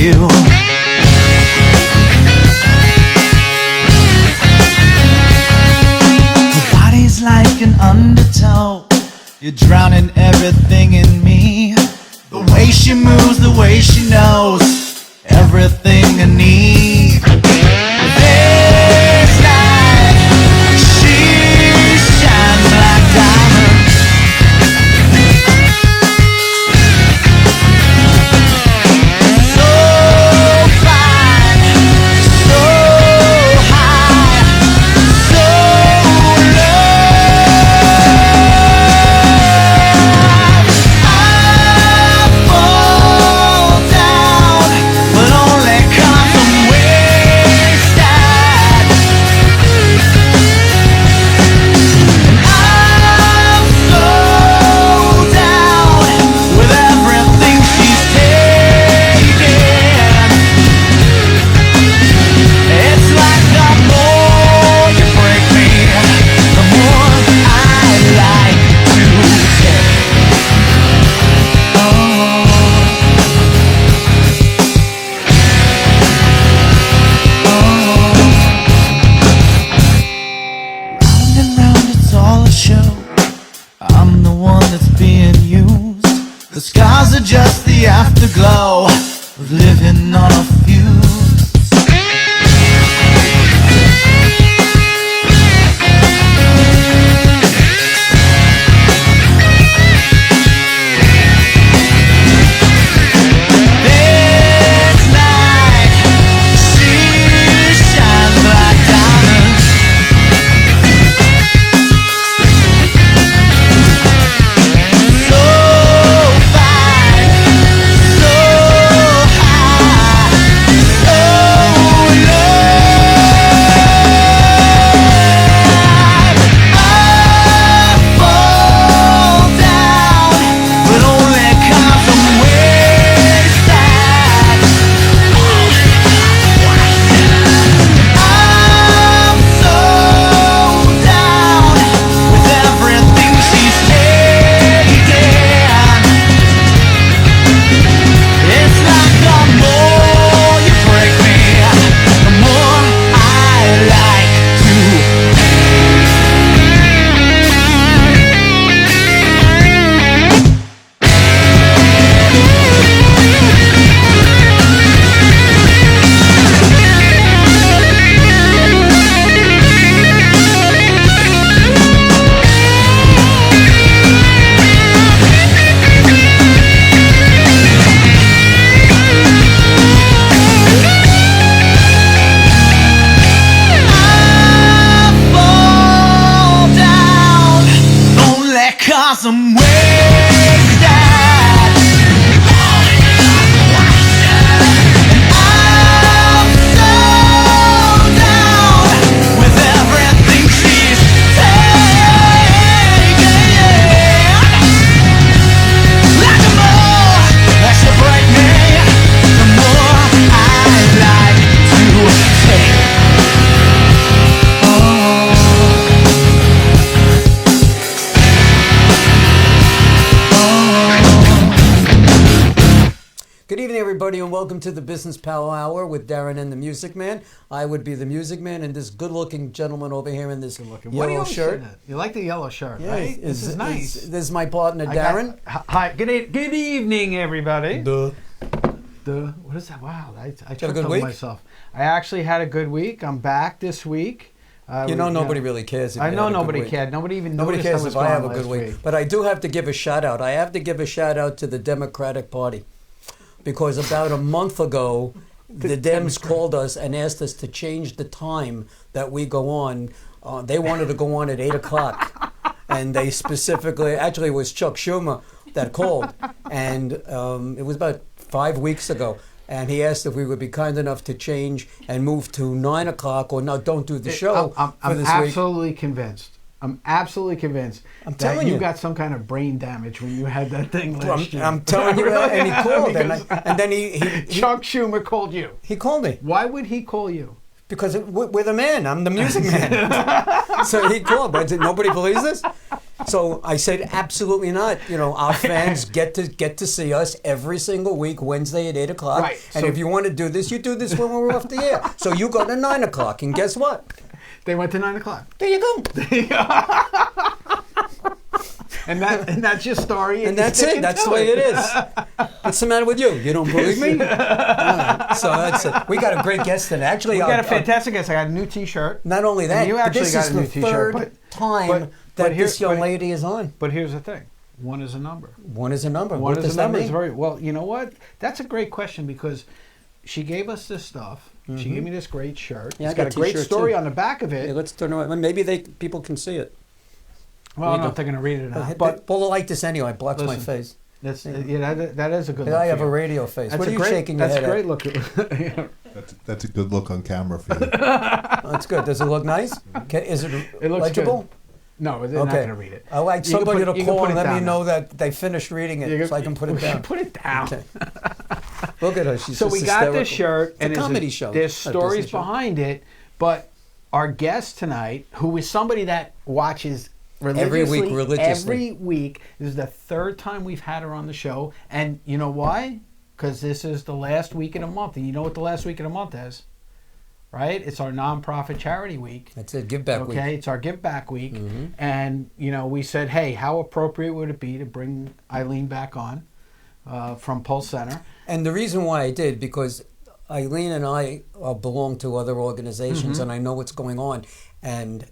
you. Your body's like an undertow, you're drowning everything in me. The way she moves, the way she knows everything I need. This night, she shines like diamonds. So fine, so high, so low. I fall down, but only 'cause I'm wasted. I'm so down with everything she's taken. It's like the more you break me, the more I like to take. Round and round, it's all a show. I'm the one that's being used. The scars are just the afterglow of living on a fuse. This night, she shines like diamonds. So fine, so high, so low. I fall down, but only 'cause I'm wasted. I'm so down with everything she's taken. It's like the more you break me, the more I like to. I fall down only 'cause I'm wasted. I'm so down with everything she's taken. Like the more that she break me, the more I like to take. Good evening, everybody, and welcome to the Business Power Hour with Darren and the Music Man. I would be the Music Man, and this good-looking gentleman over here in this What do yellow you always shirt. say that? You like the yellow shirt, Yeah, right? This is nice. This is my partner, I got- Darren. Hi, good evening, everybody. Duh. What is that? Wow, I a tripped good over week? myself. I actually had a good week. I'm back this week. You know, nobody really cares if I you know have a good nobody week. cared. Nobody even Nobody noticed cares I was if I have a gone good last week. But I do have to give a shout-out. I have to give a shout-out to the Democratic Party. Because about a month ago, the Dems called us and asked us to change the time that we go on. They wanted to go on at 8 o'clock. And they specifically, actually it was Chuck Schumer that called. And it was about 5 weeks ago. And he asked if we would be kind enough to change and move to 9 o'clock or no, don't do the show I'm for this absolutely convinced. I'm absolutely convinced I'm that telling you. got some kind of brain damage when you had that thing last year. I'm telling you, Really? and he called, Because and then he Chuck Schumer called you. he called me Why would he call you? because we're the man. I'm the music man. So he called, but nobody believes this. So I said, absolutely not. You know, our fans get to see us every single week, Wednesday at 8 o'clock. Right. And So- if you want to do this, you do this when we're off the air. So you go to 9 o'clock, and guess what? They went to 9 o'clock. There you go. And that's your story. And that's it. That's the way it is. What's the matter with you? You don't believe me? All right. So that's it. We got a great guest today. Actually, We got a fantastic guest. I got a new T-shirt. not only that, And you but actually this got is a new the T-shirt, third but time that here- this young but- lady is on. But here's the thing. One is a number. One is a number. One What is does a that number. mean? Is very well. You know what? That's a great question because she gave us this stuff. She gave me this great shirt. Yeah, I It's got got a great T-shirt, story too. on the back of it. Yeah, let's turn around. Maybe people can see it. Well, I don't know go. if they're going to read it or not. But But pull it like this anyway. It blocks my Listen, face. that's, that is a good look. I have for a you. radio face. That's What a are you great, shaking your That's head a great look. Yeah. That's a good look on camera for you. at? That's good. Does it look nice? Is it It looks legible? good. No, they're not Okay. going to read it. I like You can somebody put- to you can call put and it let me down know that they finished reading it so I can put it down. Put it down. Okay. Look at her. She's So just we got this hysterical. shirt, It's a and comedy show. There's a stories Disney show. behind it, but our guest tonight, who is somebody that watches religiously, every week, this is the third time we've had her on the show, and you know why? Because this is the last week of the month, and you know what the last week of the month is, right? It's our nonprofit charity week. That's it. Give back week. Okay, it's our Give Back Week, Mhm. and we said, hey, how appropriate would it be to bring Ilene back on from Pulse Center? And the reason why I did, because Eileen and I belong to other organizations, and I know what's going on. And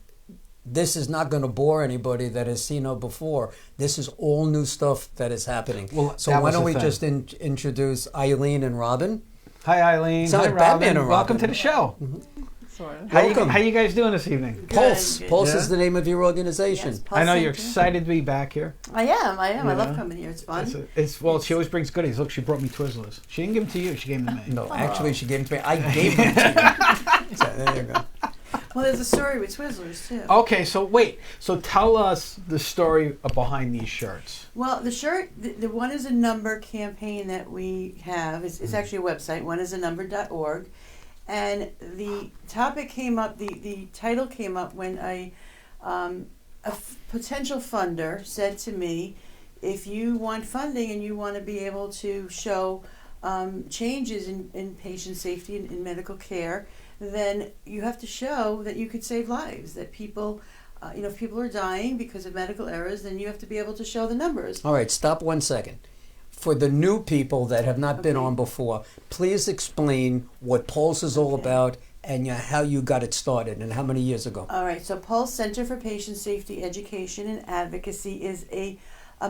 this is not going to bore anybody that has seen her before. This is all new stuff that is happening. Well, so that why was don't the we thing. just introduce Eileen and Robin? Hi, Eileen. Sound Hi, like Batman Robin. and Welcome Robin. to the show. Sort of. Welcome. How you guys doing this evening? Pulse. good. Pulse Yeah. is the name of your organization. Yes, Pulse I know you're Center. excited to be back here. I am. I Yeah. love coming here. It's fun. Well, she always brings goodies. Look, she brought me Twizzlers. She didn't give them to you. She gave them to me. No, actually, she gave them to me. I gave them to you. So, there you go. Well, there's a story with Twizzlers too. Okay, so wait. So tell us the story behind these shirts. Well, the shirt, the One is a Number campaign that we have, it's actually a website, oneisanumber.org. And the topic came up, the title came up when potential funder said to me, if you want funding and you want to be able to show changes in patient safety and in medical care, then you have to show that you could save lives, that people, if people are dying because of medical errors, then you have to be able to show the numbers. All right, stop 1 second. For the new people that have not been Okay. on before, please explain what Pulse is all about and how you got it started and how many years ago. All right, so Pulse Center for Patient Safety Education and Advocacy is a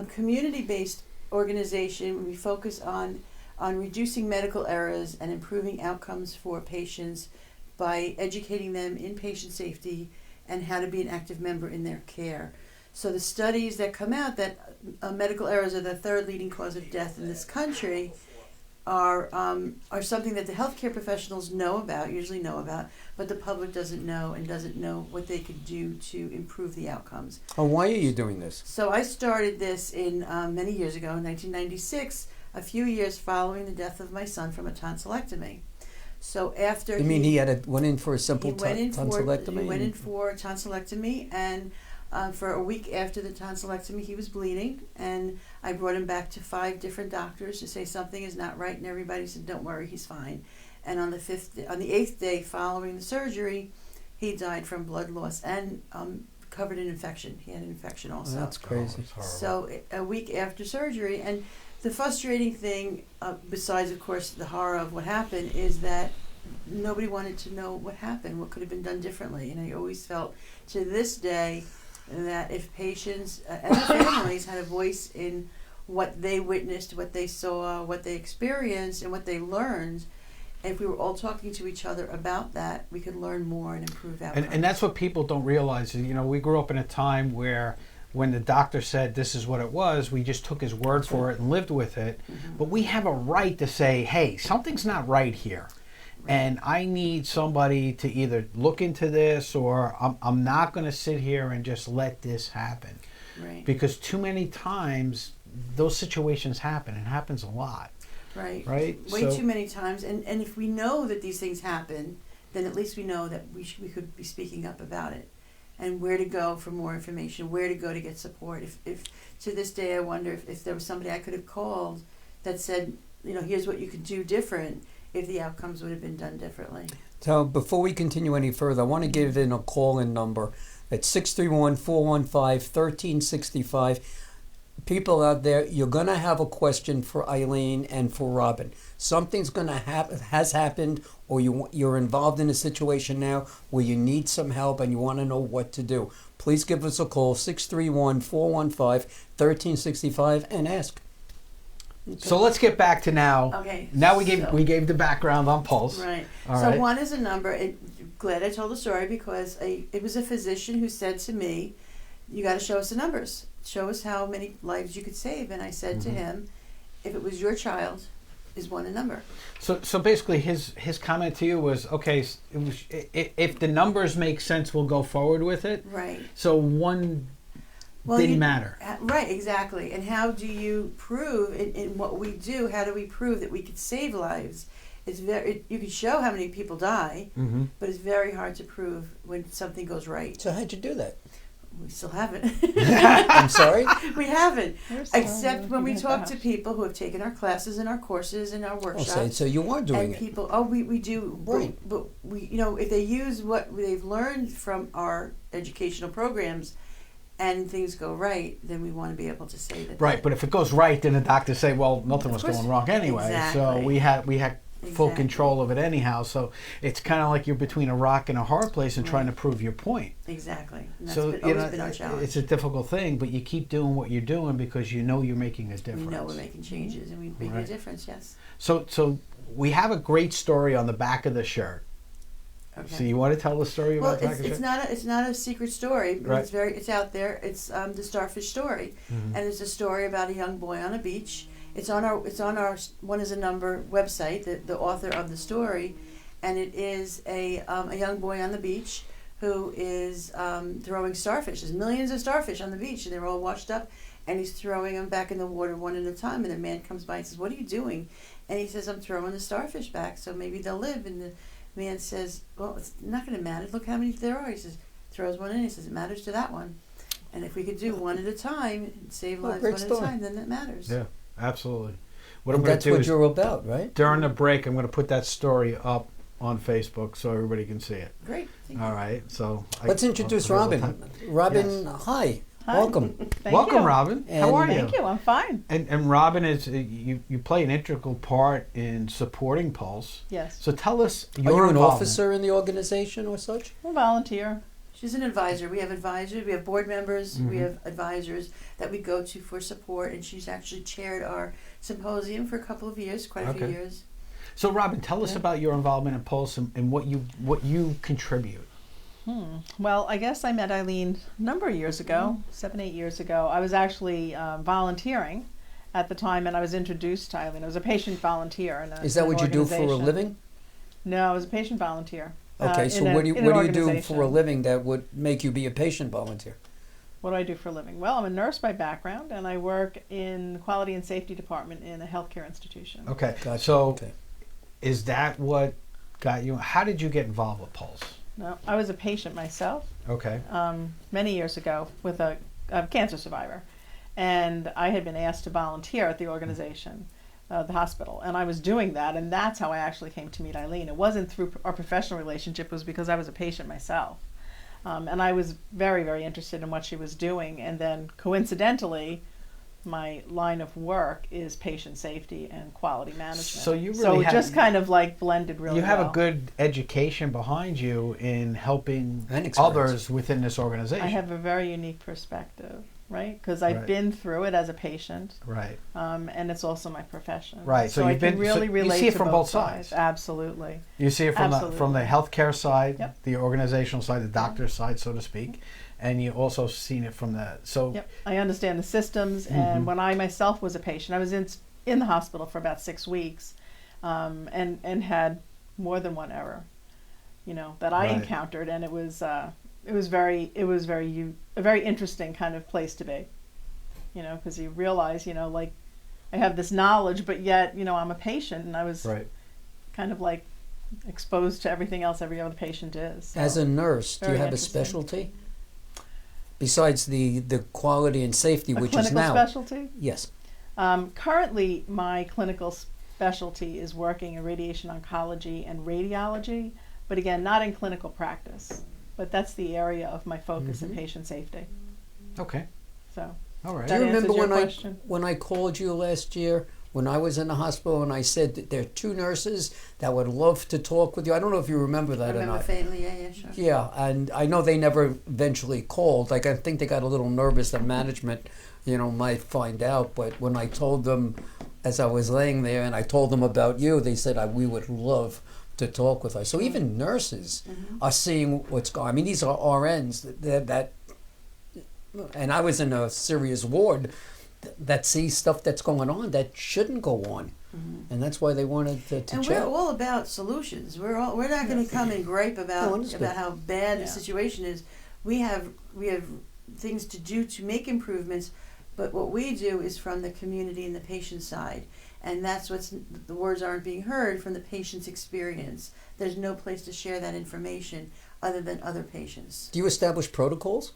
community-based organization. We focus on reducing medical errors and improving outcomes for patients by educating them in patient safety and how to be an active member in their care. So the studies that come out that medical errors are the third leading cause of death in this country are something that the healthcare professionals usually know about, but the public doesn't know and doesn't know what they could do to improve the outcomes. Oh, why are you doing this? So I started this in many years ago, in 1996, a few years following the death of my son from a tonsillectomy. So after You mean he went in for a simple he went in tonsillectomy? he went in for a tonsillectomy, and for a week after the tonsillectomy, he was bleeding, and I brought him back to 5 different doctors to say something is not right, and everybody said, "Don't worry, he's fine." And on the 8th day following the surgery, he died from blood loss and covered in infection. He had an infection also. Oh, that's crazy. So a week after surgery, and the frustrating thing, besides of course the horror of what happened, is that nobody wanted to know what happened, what could have been done differently. And I always felt to this day that if patients and their families had a voice in what they witnessed, what they saw, what they experienced, and what they learned, and if we were all talking to each other about that, we could learn more and improve outcomes. And that's what people don't realize. We grew up in a time where when the doctor said this is what it was, we just took his word for it and lived with it. Mm-hmm. But we have a right to say, hey, something's not right here. And I need somebody to either look into this, or I'm not going to sit here and just let this happen. Right. Because too many times those situations happen. It happens a lot. Right. Right? Way So- too many times. And if we know that these things happen, then at least we know that we could be speaking up about it. and where to go for more information, where to go to get support. If to this day I wonder if there was somebody I could have called that said, here's what you could do different, if the outcomes would have been done differently. So before we continue any further, I want to give in a call-in number at 631-415-1365. People out there, you're going to have a question for Ilene and for Robin. Something's going to has happened, or you're involved in a situation now where you need some help and you want to know what to do. Please give us a call, 631-415-1365, and ask. Okay. So let's get back to now. Okay. Now we gave the background on Pulse. Right. All so right. one is a number. Glad I told the story because it was a physician who said to me, "You got to show us the numbers. Show us how many lives you could save." And I said to him, "If it was your child, is one a number?" So basically, his comment to you was, okay, if the numbers make sense, we'll go forward with it. Right. So one didn't matter. Right, exactly. And how do you prove in what we do? How do we prove that we could save lives? It's you can show how many people die, but it's very hard to prove when something goes right. So how'd you do that? We still haven't. I'm sorry? We haven't. Except when we talk to people who have taken our classes and our courses and our workshops. So you are doing and people, we do. Right. But we, if they use what they've learned from our educational programs and things go right, then we want to be able to say that. Right, but if it goes right, then the doctors say, well, nothing was going wrong anyway. Exactly. So we had full control of it anyhow. So it's kind of like you're between a rock and a hard place and trying to prove your point. Exactly. And that's So always been our challenge. it's a difficult thing, but you keep doing what you're doing because you know you're making a difference. We know we're making changes and we're making a difference, yes. So we have a great story on the back of the shirt. Okay. So you want to tell the story about the back of the shirt? It's not a secret story, but Right. it's out there. It's the Starfish story, and it's a story about a young boy on a beach. It's on our One is a Number website. The author of the story, and it is a young boy on the beach who is throwing starfish. There's millions of starfish on the beach, and they're all washed up, and he's throwing them back in the water one at a time. And the man comes by and says, "What are you doing?" And he says, "I'm throwing the starfish back, so maybe they'll live." And the man says, "Well, it's not going to matter. Look how many there are." He says, throws one in. He says, "It matters to that one. And if we could do one at a time and save lives one at a time, then that matters." Yeah, absolutely. That's what you're about, right? During the break, I'm going to put that story up on Facebook so everybody can see it. Great. Thank you. All right. So let's introduce Robin. Robin, Yes. Hi. Hi. Welcome. Welcome, you. Robin. And How are you? Thank you. I'm fine. And Robin is you play an integral part in supporting Pulse. Yes. So tell us Are your you an involvement. officer in the organization or such? I'm a volunteer. She's an advisor. We have advisors. We have board members. We have advisors that we go to for support. And she's actually chaired our symposium for a couple of years, quite a few years. So Robin, tell us about your involvement in Pulse and what you contribute. Well, I guess I met Ilene a number of years ago, 7-8 years ago. I was actually volunteering at the time, and I was introduced to Ilene. I was a patient volunteer. Is that what you do for a living? No, I was a patient volunteer. Okay, so what do you do for a living that would make you be a patient volunteer? What do I do for a living? Well, I'm a nurse by background, and I work in the quality and safety department in a healthcare institution. Okay, Gotcha. so is that what got you? How did you get involved with Pulse? No, I was a patient myself. Okay. Many years ago with a cancer survivor, and I had been asked to volunteer at the organization, the hospital, and I was doing that, and that's how I actually came to meet Ilene. It wasn't through our professional relationship; it was because I was a patient myself, and I was very, very interested in what she was doing. And then, coincidentally, my line of work is patient safety and quality management. So you really it just kind of like blended really well. You have a good education behind you in helping And experience. others within this organization. I have a very unique perspective, right? Because I've been through it as a patient, Right. And it's also my profession. Right, so I you've can been- really so relate you see it to from both sides. Absolutely. You see it from Absolutely. the healthcare side, Yep. the organizational side, the doctor's side, so to speak, and you also seen it from the Yep. I understand the systems, and when I myself was a patient, I was in the hospital for about 6 weeks, and had more than one error, that I Right. encountered, and it was a very interesting kind of place to be, because you realize, like, I have this knowledge, but yet, I'm a patient, and I was kind of like exposed to everything else every other patient is. So As a nurse, do you very have a interesting. specialty? besides the quality and safety, which is now specialty? Yes. Currently, my clinical specialty is working in radiation oncology and radiology, but again, not in clinical practice. But that's the area of my focus in patient safety. Okay. So, all right. Do you remember question? when I called you last year when I was in the hospital and I said that there are 2 nurses that would love to talk with you? I don't know if you remember that or not. Faintly, yeah, sure. Yeah, and I know they never eventually called. Like, I think they got a little nervous that management, might find out. But when I told them, as I was laying there, and I told them about you, they said we would love to talk with us. So even nurses are seeing what's going on. I mean, these are RNs that and I was in a serious ward that see stuff that's going on that shouldn't go on. And that's why they wanted to and chat. we're all about solutions. We're not going to come and gripe about how bad the situation is. We have things to do to make improvements, but what we do is from the community and the patient side. And that's the words aren't being heard from the patient's experience. There's no place to share that information other than other patients. Do you establish protocols?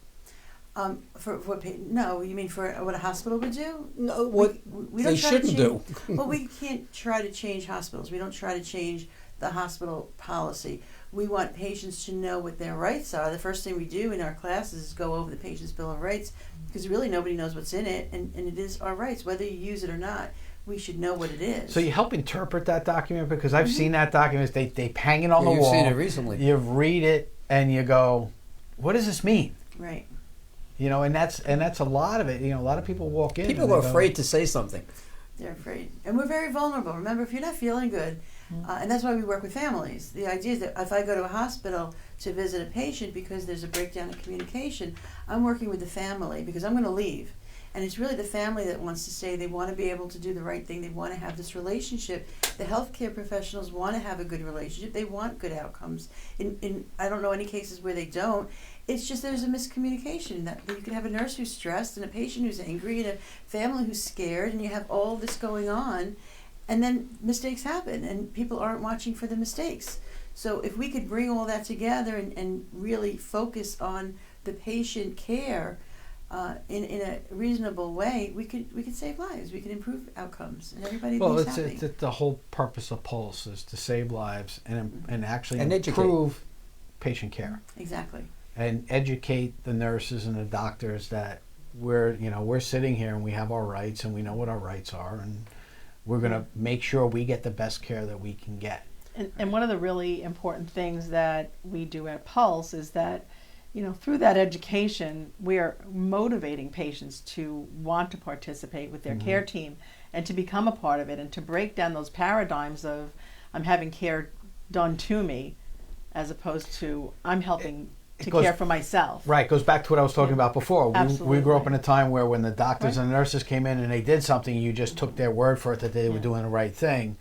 No, you mean for what a hospital would do? No, what we they shouldn't do. Well, we can't try to change hospitals. We don't try to change the hospital policy. We want patients to know what their rights are. The first thing we do in our classes is go over the patient's Bill of Rights, because really nobody knows what's in it, and it is our rights. Whether you use it or not, we should know what it is. So you help interpret that document, because I've seen that document. They hang it on the wall. You've seen it recently. You read it and you go, "What does this mean?" Right. And that's a lot of it. A lot of people walk in. People are afraid to say something. They're afraid, and we're very vulnerable. Remember, if you're not feeling good, and that's why we work with families. The idea is that if I go to a hospital to visit a patient because there's a breakdown in communication, I'm working with the family because I'm going to leave. And it's really the family that wants to stay. They want to be able to do the right thing. They want to have this relationship. The healthcare professionals want to have a good relationship. They want good outcomes. In I don't know any cases where they don't. It's just there's a miscommunication. That you can have a nurse who's stressed and a patient who's angry and a family who's scared, and you have all this going on, and then mistakes happen, and people aren't watching for the mistakes. So if we could bring all that together and really focus on the patient care, in a reasonable way, we could save lives. We could improve outcomes, and everybody leaves happy. It's the whole purpose of Pulse is to save lives and actually educate. Improve patient care. Exactly. And educate the nurses and the doctors that we're sitting here and we have our rights and we know what our rights are, and we're going to make sure we get the best care that we can get. And one of the really important things that we do at Pulse is that through that education, we are motivating patients to want to participate with their care team and to become a part of it, and to break down those paradigms of I'm having care done to me as opposed to I'm helping to care for myself. Right, goes back to what I was talking about before. We grew up in a time where when the doctors and nurses came in and they did something, you just took their word for it that they were doing the right thing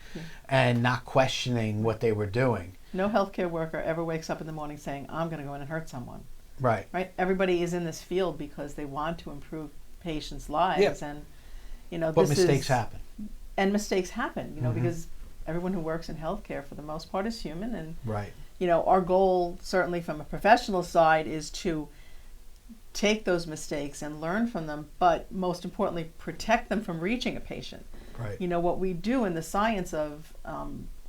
and not questioning what they were doing. No healthcare worker ever wakes up in the morning saying, I'm going to go in and hurt someone. Right. Everybody is in this field because they want to improve patients' lives, and but mistakes happen. And mistakes happen, because everyone who works in healthcare for the most part is human, and right. Our goal certainly from a professional side is to take those mistakes and learn from them, but most importantly protect them from reaching a patient. Right. What we do in the science of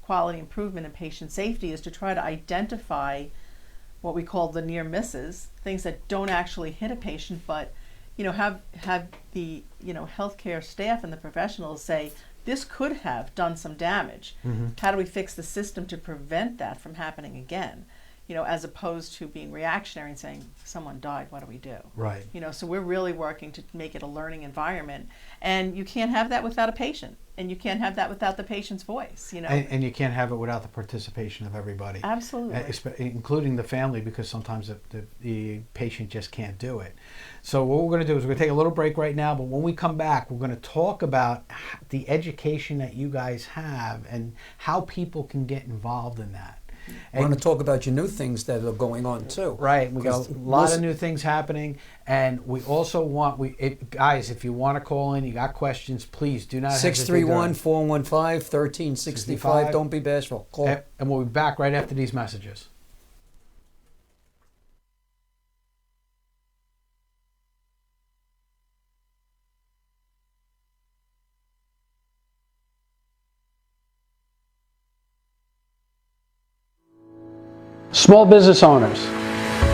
quality improvement and patient safety is to try to identify what we call the near misses, things that don't actually hit a patient, but have the healthcare staff and the professionals say this could have done some damage. How do we fix the system to prevent that from happening again? As opposed to being reactionary and saying someone died, what do we do? Right. So we're really working to make it a learning environment, and you can't have that without a patient, and you can't have that without the patient's voice. And you can't have it without the participation of everybody. Absolutely. Including the family, because sometimes the patient just can't do it. So what we're going to do is we're going to take a little break right now, but when we come back, we're going to talk about the education that you guys have and how people can get involved in that. I want to talk about your new things that are going on too. Right, we got a lot of new things happening, and we also want guys. If you want to call in, you got questions, please do not hesitate. 631-415-1365. Don't be bashful. Call. And we'll be back right after these messages. Small business owners,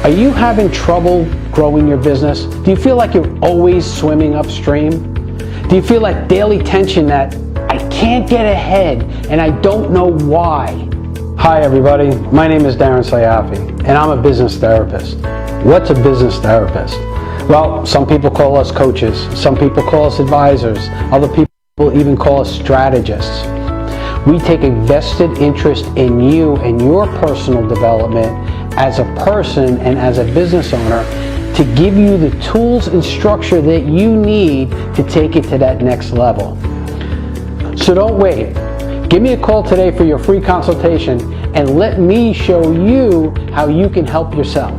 are you having trouble growing your business? Do you feel like you're always swimming upstream? Do you feel that daily tension that I can't get ahead and I don't know why? Hi everybody, my name is Darren Sayafi and I'm a business therapist. What's a business therapist? Well, some people call us coaches, some people call us advisors, other people even call us strategists. We take a vested interest in you and your personal development as a person and as a business owner to give you the tools and structure that you need to take it to that next level. So don't wait. Give me a call today for your free consultation and let me show you how you can help yourself.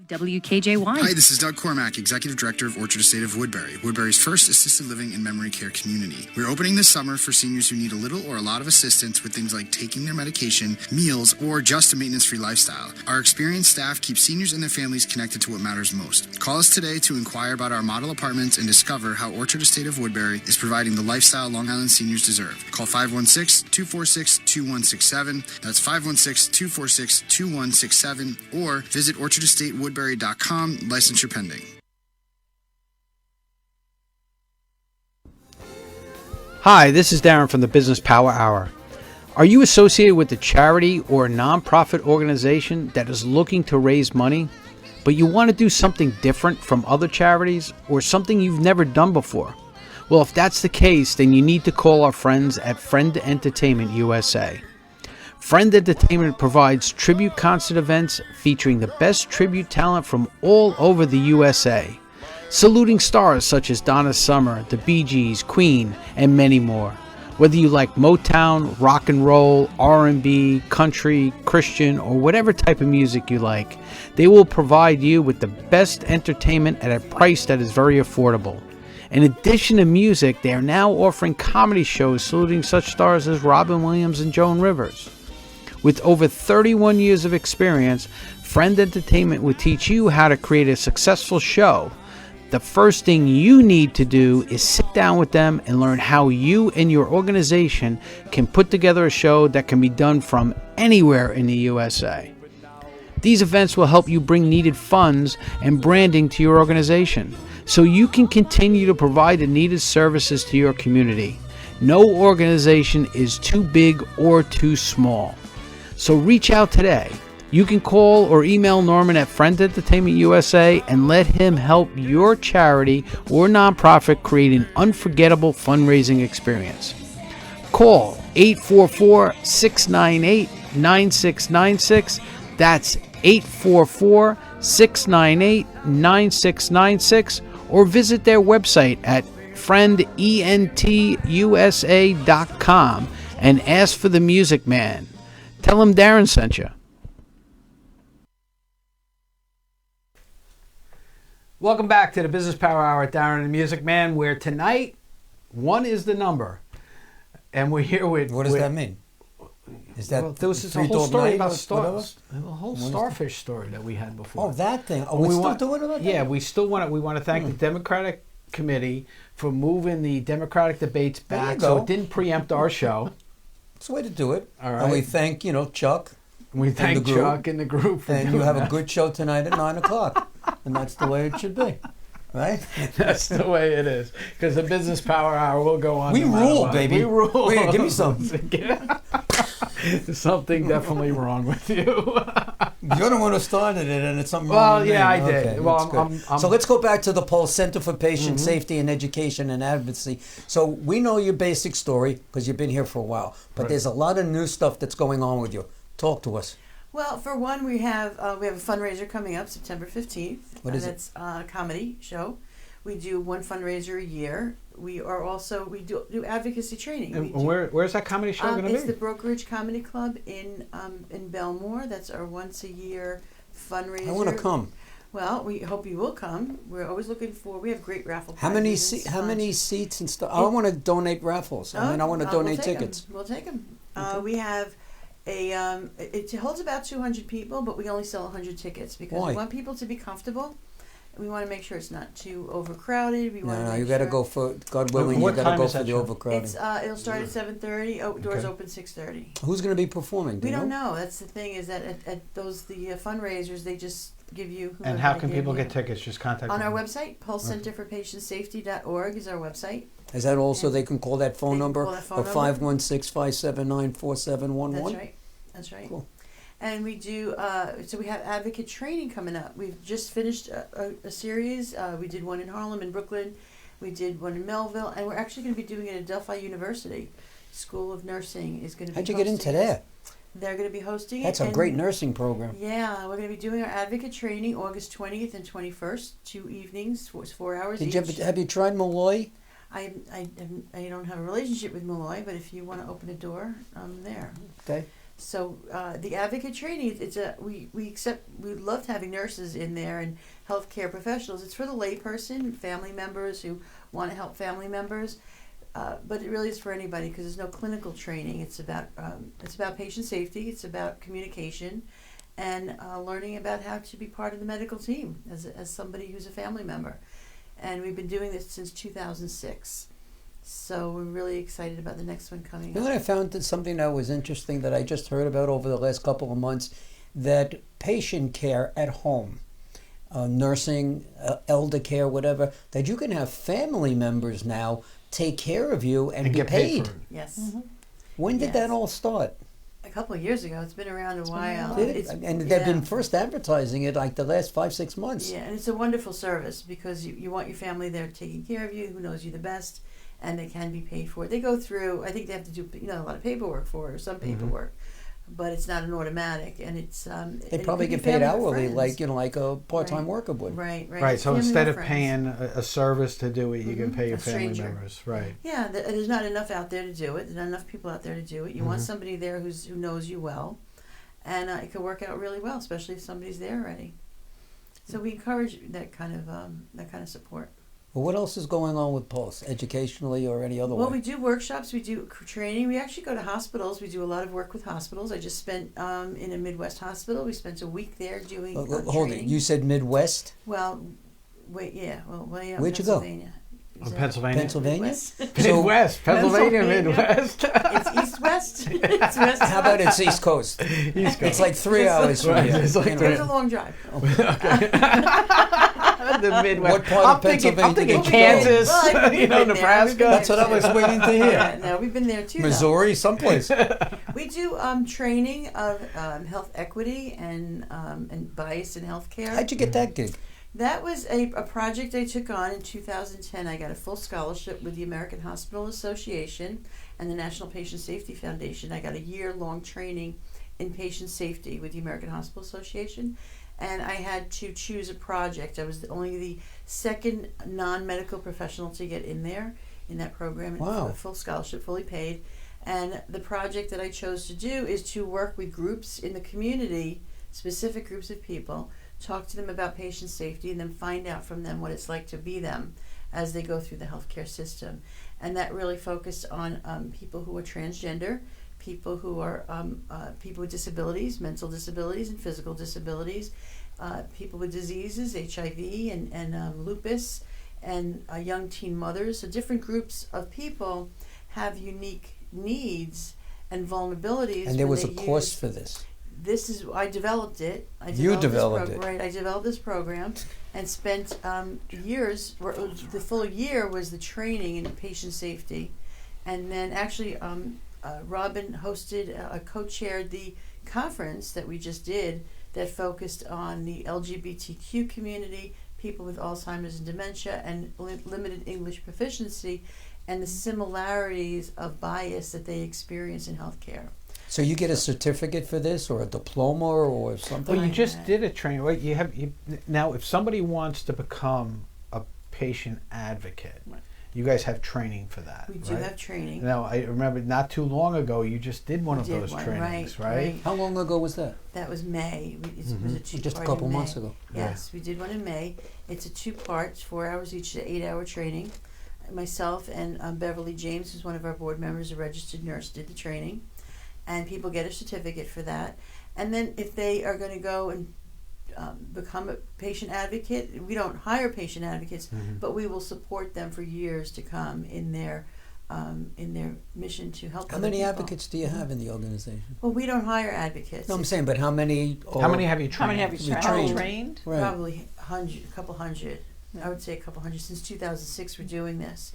WKJY. Hi, this is Doug Cormack, Executive Director of Orchard Estate of Woodbury, Woodbury's first assisted living and memory care community. We're opening this summer for seniors who need a little or a lot of assistance with things like taking their medication, meals, or just a maintenance-free lifestyle. Our experienced staff keeps seniors and their families connected to what matters most. Call us today to inquire about our model apartments and discover how Orchard Estate of Woodbury is providing the lifestyle Long Island seniors deserve. Call 516-246-2167. That's 516-246-2167, or visit orchardestatewoodbury.com. Licensure pending. Hi, this is Darren from the Business Power Hour. Are you associated with a charity or a nonprofit organization that is looking to raise money, but you want to do something different from other charities or something you've never done before? Well, if that's the case, then you need to call our friends at Friend Entertainment USA. Friend Entertainment provides tribute concert events featuring the best tribute talent from all over the USA, saluting stars such as Donna Summer, the Bee Gees, Queen, and many more. Whether you like Motown, rock and roll, R&B, country, Christian, or whatever type of music you like, they will provide you with the best entertainment at a price that is very affordable. In addition to music, they are now offering comedy shows saluting such stars as Robin Williams and Joan Rivers. With over 31 years of experience, Friend Entertainment will teach you how to create a successful show. The first thing you need to do is sit down with them and learn how you and your organization can put together a show that can be done from anywhere in the USA. These events will help you bring needed funds and branding to your organization, so you can continue to provide the needed services to your community. No organization is too big or too small. So reach out today. You can call or email Norman at Friend Entertainment USA and let him help your charity or nonprofit create an unforgettable fundraising experience. Call 844-698-9696. That's 844-698-9696, or visit their website at friendentusa.com and ask for the Music Man. Tell him Darren sent you. Welcome back to the Business Power Hour at Darren and the Music Man, where tonight, 1 is the number. And we're here with... What does that mean? Is that... Well, there was a whole story about a whole starfish story that we had before. Oh, that thing. Oh, we're still doing about that? Yeah, we want to thank the Democratic Committee for moving the Democratic debates back so it didn't preempt our show. It's the way to do it. All right. And we thank, Chuck. We thank Chuck and the group for and doing you have that. a good show tonight at 9 o'clock. And that's the way it should be. Right? That's the way it is. Because the Business Power Hour will go on. We rule, baby. We rule. Wait, give me some. There's something definitely wrong with you. You're the one who started it, and it's something well, wrong with yeah, me. I did. Okay, well, so let's go back to the poll, Center for Patient Safety and Education and Advocacy. So we know your basic story because you've been here for a while, but there's a lot of new stuff that's going on with you. Talk to us. Well, for one, we have a fundraiser coming up September 15th. What is That's a comedy show. We do one fundraiser a year. We do advocacy training. And where's that comedy show going to be? It's the Brokerage Comedy Club in Belmore. That's our once a year fundraiser. I want to come. Well, we hope you will come. We're always looking for. We have great raffle prizes. How many seats and stuff? I want to donate raffles. I want to donate tickets. We'll take them. We have It holds about 200 people, but we only sell 100 tickets because Why? we want people to be comfortable. We want to make sure it's not too overcrowded. We want to No, make you got to sure go for, God willing, What you got to time go is for that the show? overcrowding. It's it'll start at 7:30. Doors Okay. open 6:30. Who's going to be performing? Do We you don't know. That's the thing is that at those fundraisers they just give you. And how can people get tickets? Just contact on them. our website? PulseCenterForPatientSafety.org is our website. Is that also, Yeah. they can call that phone They can number call that phone of number. 516-579-4711? That's right. That's right. Cool. And we do, so we have advocate training coming up. We've just finished a series. We did one in Harlem and Brooklyn. We did one in Melville. And we're actually going to be doing it at Delphi University. School of Nursing is going to be How'd you get into hosting it. that? They're going to be hosting That's it. a and great nursing program. Yeah, we're going to be doing our advocate training August 20th and 21st, 2 evenings, 4 hours Did each. you have you tried Malloy? I don't have a relationship with Malloy, but if you want to open a door, I'm there. Okay. So the advocate training, we loved having nurses in there and healthcare professionals. It's for the layperson, family members who want to help family members, but it really is for anybody because there's no clinical training. It's about patient safety. It's about communication, and learning about how to be part of the medical team as somebody who's a family member. And we've been doing this since 2006. So we're really excited about the next one coming You know up. what I found that something that was interesting that I just heard about over the last couple of months, that patient care at home, nursing, elder care, whatever, that you can have family members now take care of you and be get paid. for it. Yes. When did Yes. that all start? A couple of years ago. It's been around a while. Did it? And they've been first advertising it like the last 5-6 months. Yeah, and it's a wonderful service because you want your family there taking care of you, who knows you the best, and they can be paid for it. They go through, I think they have to do a lot of paperwork for it, or some paperwork, but it's not an automatic, and it's They probably get paid hourly, like a part-time worker would. Right. Right. So Family instead or of friends. paying a service to do it, you can pay your A family stranger. members. Right. Yeah, there's not enough out there to do it. There's not enough people out there to do it. You want somebody there who knows you well, and it could work out really well, especially if somebody's there already. So we encourage that kind of support. Well, what else is going on with Pulse, educationally or any other Well, way? we do workshops, we do training. We actually go to hospitals. We do a lot of work with hospitals. I just spent in a Midwest hospital. We spent a week there doing Hold it. training. You said Midwest? Well, wait, yeah. Well, way out Where'd you go? Pennsylvania. Pennsylvania. Pennsylvania? Midwest. Midwest. Pennsylvania, Midwest. It's east-west. It's west. How about it's East Coast? East Coast. It's like 3 hours from here. It's like you know. It was a long drive. The Midwest. What part of Pennsylvania I'm thinking did you go? Kansas, Well, we've been there. Nebraska. We've been That's what I was waiting to hear. Yeah, no, we've been there too. though. Missouri, someplace. We do training of health equity and bias in healthcare. How'd you get that gig? That was a project I took on in 2010. I got a full scholarship with the American Hospital Association and the National Patient Safety Foundation. I got a year-long training in patient safety with the American Hospital Association, and I had to choose a project. I was only the second non-medical professional to get in there in that program. Wow. A full scholarship, fully paid. And the project that I chose to do is to work with groups in the community, specific groups of people, talk to them about patient safety, and then find out from them what it's like to be them as they go through the healthcare system. And that really focused on people who are transgender, people who are people with disabilities, mental disabilities and physical disabilities, people with diseases, HIV and lupus, and young teen mothers. So different groups of people have unique needs and vulnerabilities. And there when was a they course use- for this. I developed it. You developed it. Right, I developed this program and spent years, the full year was the training in patient safety. And then actually Robin co-chaired the conference that we just did that focused on the LGBTQ community, people with Alzheimer's and dementia, and limited English proficiency, and the similarities of bias that they experience in healthcare. So you get a certificate for this, or a diploma, or something? Well, you just did a training, right? Now, if somebody wants to become a patient advocate, you guys have training for that. We do right? have training. Now, I remember not too long ago, you just did one of did those one, trainings, right, right? right. How long ago was that? That was May. It was a two-part Just a in couple May. months ago. Yes, we did one in May. It's a 2-part, 4 hours each, 8-hour training. Myself and Beverly James, who's one of our board members, a registered nurse, did the training. and people get a certificate for that. And then if they are going to go and become a patient advocate, we don't hire patient advocates, but we will support them for years to come in their mission to help. How many advocates do you have in the organization? Well, we don't hire advocates. No, I'm saying, but how many? How many have you trained? How many have you trained? Right. Probably a couple hundred. I would say a couple hundred. Since 2006, we're doing this.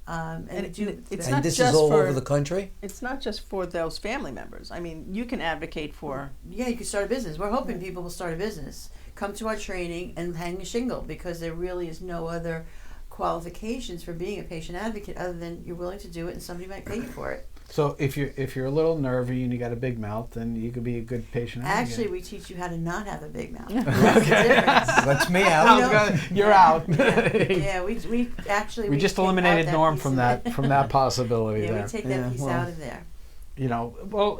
And And it's And not this just is all for, over the country? It's not just for those family members. I mean, you can advocate for. Yeah, you can start a business. We're hoping people will start a business. Come to our training and hang a shingle, because there really is no other qualifications for being a patient advocate other than you're willing to do it and somebody might pay you for it. So if you're a little nervy and you got a big mouth, then you could be a good patient advocate. Actually, we teach you how to not have a big mouth. That's the difference. That's me out. You're out. Yeah, we actually We just take out eliminated that Norm piece from of that from that possibility Yeah, there. we take that piece out of there. You know, well,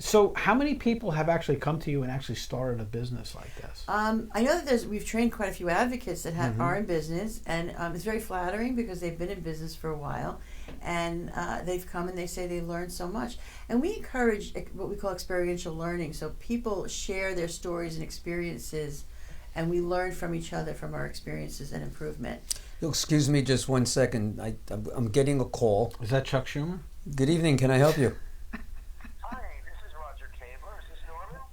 so how many people have actually come to you and actually started a business like this? I know that we've trained quite a few advocates that are in business, and it's very flattering because they've been in business for a while, and they've come and they say they learned so much. And we encourage what we call experiential learning, so people share their stories and experiences, and we learn from each other from our experiences and improvement. Excuse me just 1 second. I'm getting a call. Is that Chuck Schumer? Good evening. Can I help you?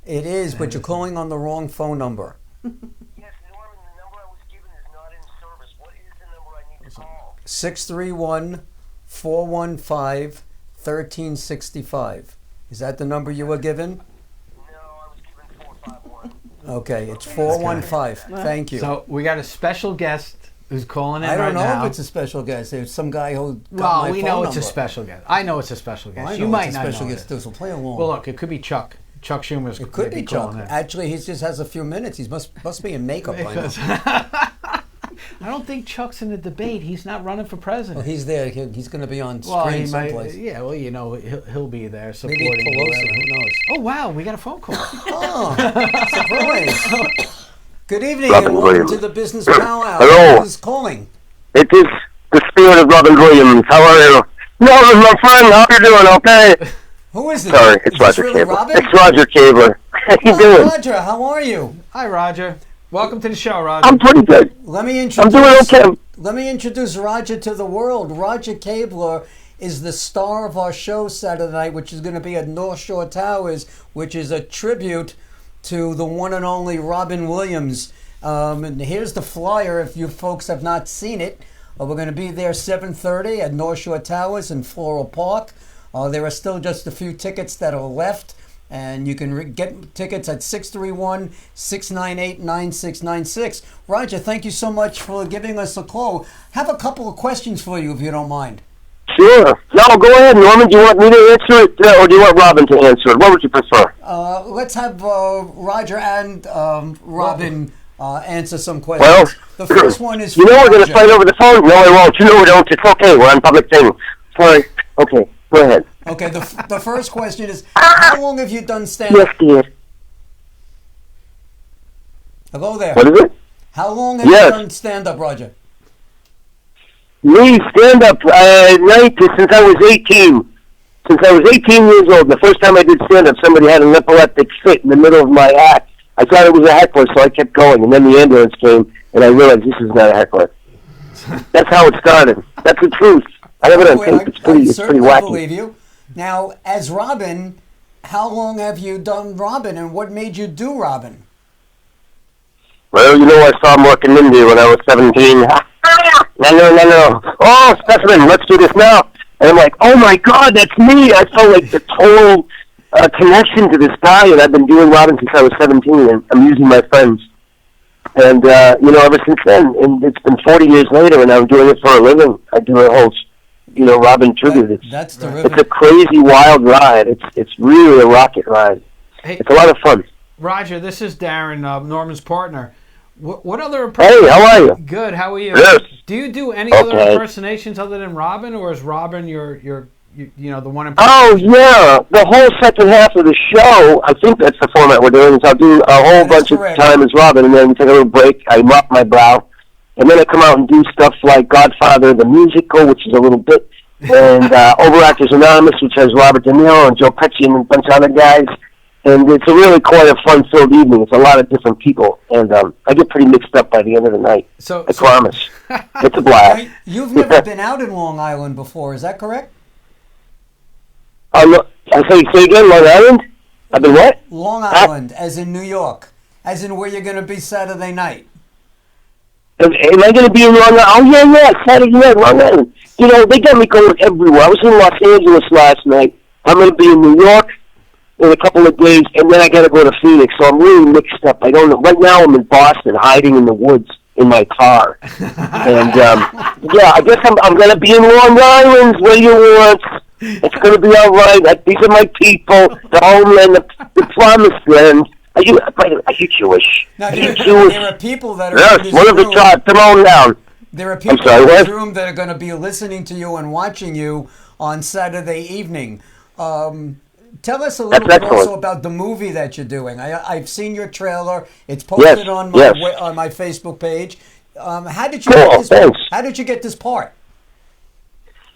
It is, but you're calling on the wrong phone number. Yes, Norman, the number I was given is not in service. What is the number I need to call? 631-415-1365. Is that the number you were given? No, I was given 451. Okay, it's 415. Thank you. So we got a special guest who's calling in I don't right know now. if it's a special guest. There's some guy who got Well, my we phone know number. it's a special guest. I know it's a special guest. Well, I know You might it's a not special know guest it. too, so play along. Well, look, it could be Chuck. Chuck Schumer's. It could be Chuck. calling in. Actually, he just has a few minutes. He must be in makeup by now. I don't think Chuck's in the debate. He's not running for president. Well, he's there. He's going to be on Well, screen he might, someplace. yeah, well, you know, he'll be there supporting. Maybe Pelosi. whoever. Who knows? Oh, wow, we got a phone call. Oh, surprise. Good evening Robin and welcome Williams. to the Business Powwow. Hello. Who's calling? It is the spirit of Robin Williams. How are you? Norman, my friend, how you doing? Okay. Who is it? Sorry, Is it's this Roger really Cabler. Robin? It's Roger Cabler. How you Hi, doing? Roger, how are you? Hi, Roger. Welcome to the show, Roger. I'm pretty good. Let me I'm introduce. doing okay. Let me introduce Roger to the world. Roger Cabler is the star of our show Saturday night, which is going to be at North Shore Towers, which is a tribute to the one and only Robin Williams. And here's the flyer if you folks have not seen it. We're going to be there 7:30 at North Shore Towers in Floral Park. There are still just a few tickets that are left, and you can get tickets at 631-698-9696. Roger, thank you so much for giving us a call. Have a couple of questions for you, if you don't mind. Sure. No, go ahead, Norman. Do you want me to answer it, or do you want Robin to answer it? What would you prefer? Let's have Roger and Robin answer some questions. Well, the first one is you know we're going to Roger. fight over the phone? No, I won't. You know we don't. It's okay. We're on public thing. Sorry. Okay, go ahead. Okay, the first question is, how long have you done stand-up? Yes, dear. Hello there. What is it? How long have Yes. you done stand-up, Roger? Me, stand-up, night since I was 18. Since I was 18 years old, the first time I did stand-up, somebody had an epileptic fit in the middle of my act. I thought it was a heckler, so I kept going. And then the ambulance came, and I realized this is not a heckler. That's how it started. That's the truth. I have it on tape. It's pretty certainly wacky. believe you. Now, as Robin, how long have you done Robin, and what made you do Robin? Well, you know, I saw Mork and Mindy when I was 17. No. Oh, specimen, let's do this now. And I'm like, oh my God, that's me. I felt like the total connection to this guy, and I've been doing Robin since I was 17, and I'm using my friends. And, you know, ever since then, and it's been 40 years later, and I'm doing it for a living. I do a whole, you know, Robin tribute. That's terrific. It's a crazy, wild ride. It's really a rocket ride. Hey, It's a lot of fun. Roger, this is Darren, Norman's partner. What other? Hey, how are you? Good. How are you? Yes. Do you do any other Okay. impersonations other than Robin, or is Robin your you know, the one? Oh, yeah. The whole second half of the show, I think that's the format we're doing, is I'll do a whole bunch correct. of time as Robin, and then we take a little break. I mop my brow. And then I come out and do stuff like Godfather, the musical, which is a little bit and Overactors Anonymous, which has Robert De Niro and Joe Pesci and a bunch of other guys. And it's a really quite a fun-filled evening. It's a lot of different people, and I get pretty mixed up by the end of the night. I promise. It's a blast. You've never been out in Long Island before, is that correct? I say again, Long Island? I've been what? Long Island, as in New York, as in where you're going to be Saturday night. Am I going to be in Long Island? Oh, yeah, Saturday night, Long Island. You know, they got me going everywhere. I was in Los Angeles last night. I'm going to be in New York in a couple of days, and then I got to go to Phoenix, so I'm really mixed up. I don't know. Right now I'm in Boston, hiding in the woods in my car. And, yeah, I guess I'm going to be in Long Island. What do you want? It's going to be all right. These are my people, the homeland, the promised land. Are you Jewish? Now, are you Jewish? There are people that are yes, in this one of the room. tribes. Come on down. There are people in this room that are going to be listening to you and watching you on Saturday evening. Tell us a little bit also about the movie that you're doing. I've seen your trailer. It's posted on my Facebook page. How did you get this part?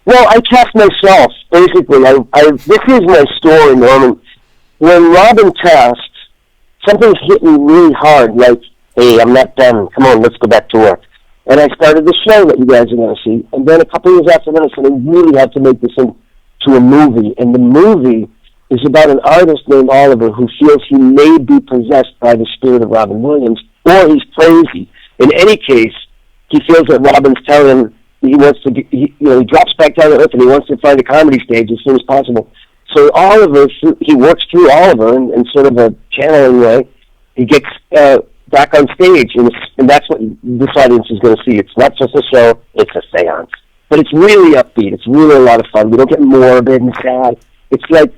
Well, I cast myself, basically. This is my story, Norman. When Robin cast, something hit me really hard, like, hey, I'm not done. Come on, let's go back to work. And I started the show that you guys are going to see. And then a couple years after that, I said, I really have to make this into a movie. And the movie is about an artist named Oliver who feels he may be possessed by the spirit of Robin Williams, or he's crazy. In any case, he feels that Robin's telling him he wants to, he drops back down to earth and he wants to find a comedy stage as soon as possible. So Oliver, he works through Oliver in sort of a channeling way. He gets back on stage, and that's what this audience is going to see. It's not just a show; it's a seance. But it's really upbeat. It's really a lot of fun. We don't get morbid and sad. It's like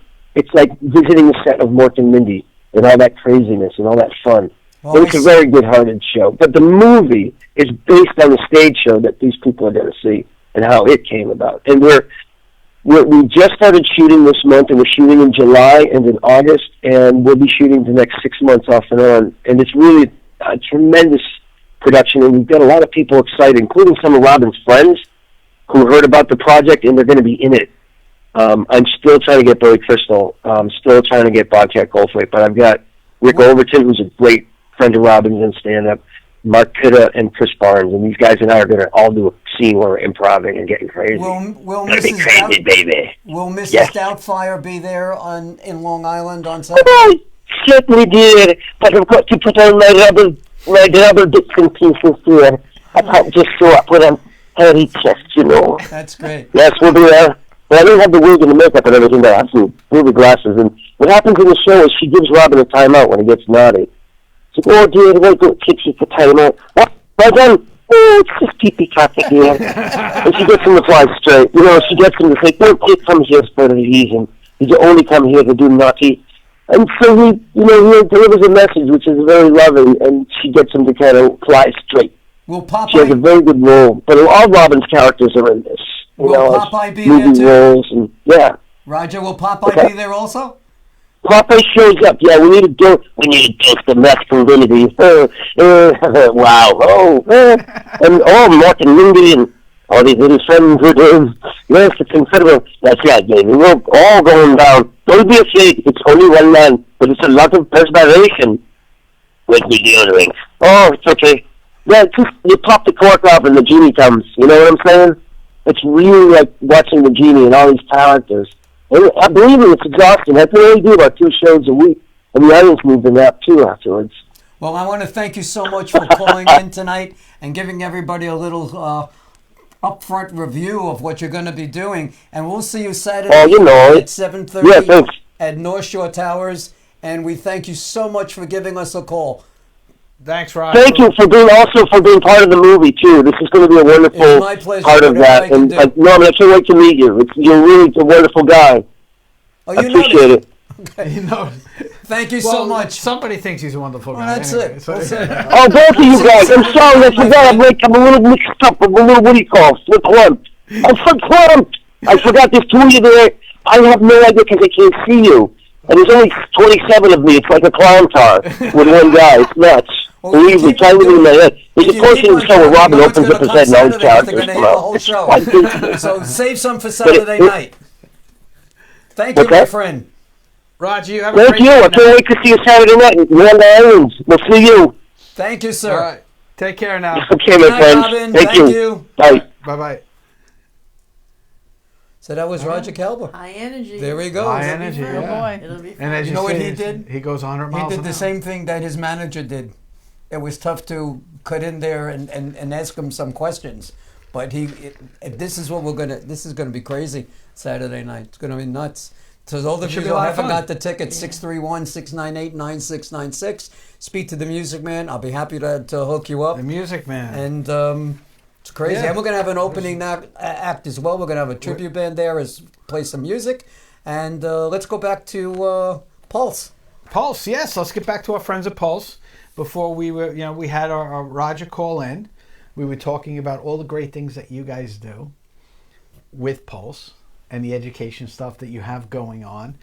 visiting the set of Mork and Mindy and all that craziness and all that fun. And it's a very good-hearted show. But the movie is based on the stage show that these people are going to see and how it came about. And we just started shooting this month, and we're shooting in July and in August, and we'll be shooting the next 6 months off and on. And it's really a tremendous production, and we've got a lot of people excited, including some of Robin's friends who heard about the project, and they're going to be in it. I'm still trying to get Billy Crystal. I'm still trying to get Bobcat Goldthwait, but I've got Rick Overton, who's a great friend of Robin's and stand-up, Mark Pitta and Chris Barnes, and these guys and I are going to all do a scene where we're improvising and getting crazy. Will Mrs. Crazy, baby. Will Mrs. Doubtfire be there in Long Island on Saturday? Oh, certainly did, but I've got to put on my rubber bits and pieces here. I can't just show up with a hairy chest, you know. That's great. Yes, we'll be there. Well, I don't have the wig and the makeup and everything, but I have some movie glasses. And what happens in the show is she gives Robin a timeout when he gets naughty. She's like, oh, dear, wait, go kick you for timeout. What? Well done. Oh, it's just pee-pee cocky here. And she gets him to fly straight. You know, she gets him to say, don't come here for a reason. You only come here to do naughty. And so he delivers a message, which is very loving, and she gets him to kind of fly straight. She has a very good role. But all Robin's characters are in this. Will Popeye be there too? Roles and, yeah. Roger, will Popeye be there also? Popeye shows up. Yeah, we need to dose the masculinity. Wow. And Mark and Mindy and all these little friends with him. Yes, it's incredible. That's right, baby. We're all going down. Don't be afraid. It's only one man, but it's a lot of perspiration. With me deodorant. Oh, it's okay. Yeah, just you pop the cork off and the genie comes. You know what I'm saying? It's really like watching the genie and all these characters. And I believe me, it's exhausting. I can only do about 2 shows a week, and the audience needs a nap too afterwards. Well, I want to thank you so much for calling in tonight and giving everybody a little upfront review of what you're going to be doing. And we'll see you Saturday at 7:30 at North Shore Towers. And we thank you so much for giving us a call. Thanks, Rob. Thank you for being part of the movie too. This is going to be a wonderful part of that. And Norman, I can't wait to meet you. You're really a wonderful guy. Oh, I appreciate it. Okay. Thank you so much. Somebody thinks he's a wonderful guy. That's anyway. it. Oh, both of you guys. I'm sorry. I forgot. I'm a little mixed up. I'm a little, what do you call it? Verklempt. I'm verklempt. I forgot there's 2 of you there. I have no idea because I can't see you. And there's only 27 of me. It's like a clown car with one guy. It's nuts. Believe me, try to get in my head. He's If you approaching keep the on show where talking, Robin no one's opens gonna up his come head and all these Saturday 'cause they're characters gonna come hate the out. whole show. I think, So save some for Saturday night. Thank you, Okay. my friend. Roger, you have a thank great you. night I now. can't wait to see you Saturday night in Grand Islands. We'll see you. Thank you, sir. All right. Take care now. Okay, my Good night, friends. Robin. Thank Thank you. you. Bye. Bye-bye. So that was Roger Kalber. High energy. There he goes. High energy, Oh yeah. boy. It'll be fun. And as You you know what say, he did? He goes 100 He miles did an the hour. same thing that his manager did. It was tough to cut in there and ask him some questions. But this is gonna be crazy Saturday night. It's gonna be nuts. So those of should you be who a lot of haven't fun. got the ticket, 631-698-9696. Speak to the music man. I'll be happy to hook you up. The music man. And it's crazy. Yeah. And we're going to have an opening act as well. We're going to have a tribute band there, play some music. And let's go back to Pulse. Pulse, yes. Let's get back to our friends at Pulse. Before we had our Roger call in. We were talking about all the great things that you guys do with Pulse and the education stuff that you have going on.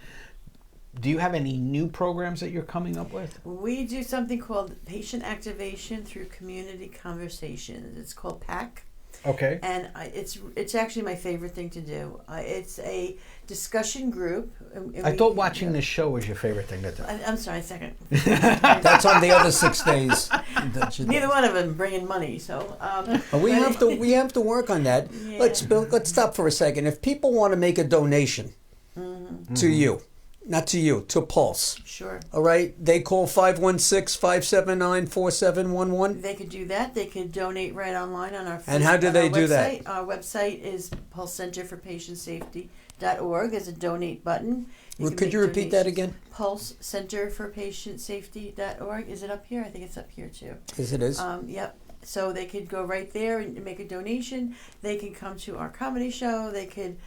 Do you have any new programs that you're coming up with? We do something called patient activation through community conversations. It's called PAC. Okay. And it's actually my favorite thing to do. It's a discussion group. I thought watching this show was your favorite thing to do. I'm sorry, second. That's on the other 6 days. Neither one of them bringing money, so. We have to work on that. Yeah. Let's stop for a second. If people want to make a donation to you, not to you, to Pulse. Sure. All right, they call 516-579-4711. They could do that. They could donate right online on our. And how do they do that? Our website is pulsecenterforpatientsafety.org. There's a donate button. Could you repeat that again? pulsecenterforpatientsafety.org. Is it up here? I think it's up here too. Yes, it is. Yep. So they could go right there and make a donation. They can come to our comedy show. They could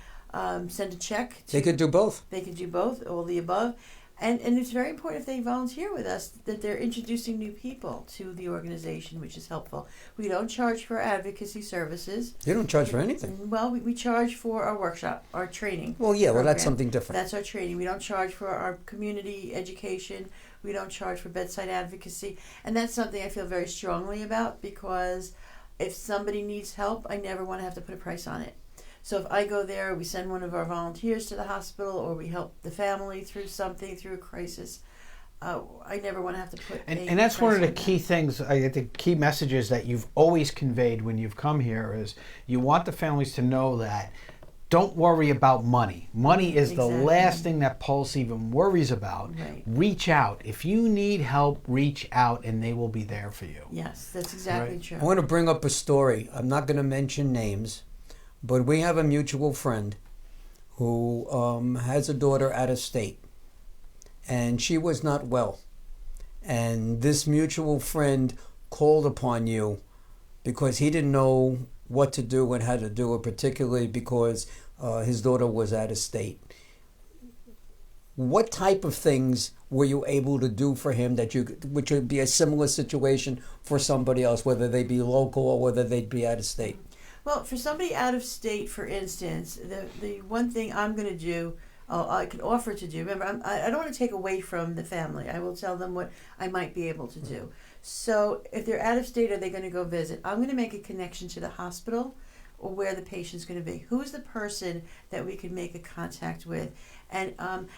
send a check. They could do both. They could do both, all the above. And it's very important if they volunteer with us that they're introducing new people to the organization, which is helpful. We don't charge for advocacy services. You don't charge for anything. Well, we charge for our workshop, our training. Well, yeah, well, that's program. something different. That's our training. We don't charge for our community education. We don't charge for bedside advocacy. And that's something I feel very strongly about because if somebody needs help, I never want to have to put a price on it. So if I go there, we send one of our volunteers to the hospital, or we help the family through something, through a crisis, I never want to have to put. And that's one of the key things, the key messages that you've always conveyed when you've come here is you want the families to know that don't worry about money. Money is the last thing that Pulse even worries about. Right. Reach out. If you need help, reach out and they will be there for you. Yes, that's exactly true. I want to bring up a story. I'm not going to mention names, but we have a mutual friend who has a daughter out of state, and she was not well. And this mutual friend called upon you because he didn't know what to do and how to do it, particularly because his daughter was out of state. What type of things were you able to do for him which would be a similar situation for somebody else, whether they be local or whether they'd be out of state? Well, for somebody out of state, for instance, the one thing I'm going to do, I can offer to do, remember, I don't want to take away from the family. I will tell them what I might be able to do. So if they're out of state, are they going to go visit? I'm going to make a connection to the hospital or where the patient's going to be. Who's the person that we can make a contact with? And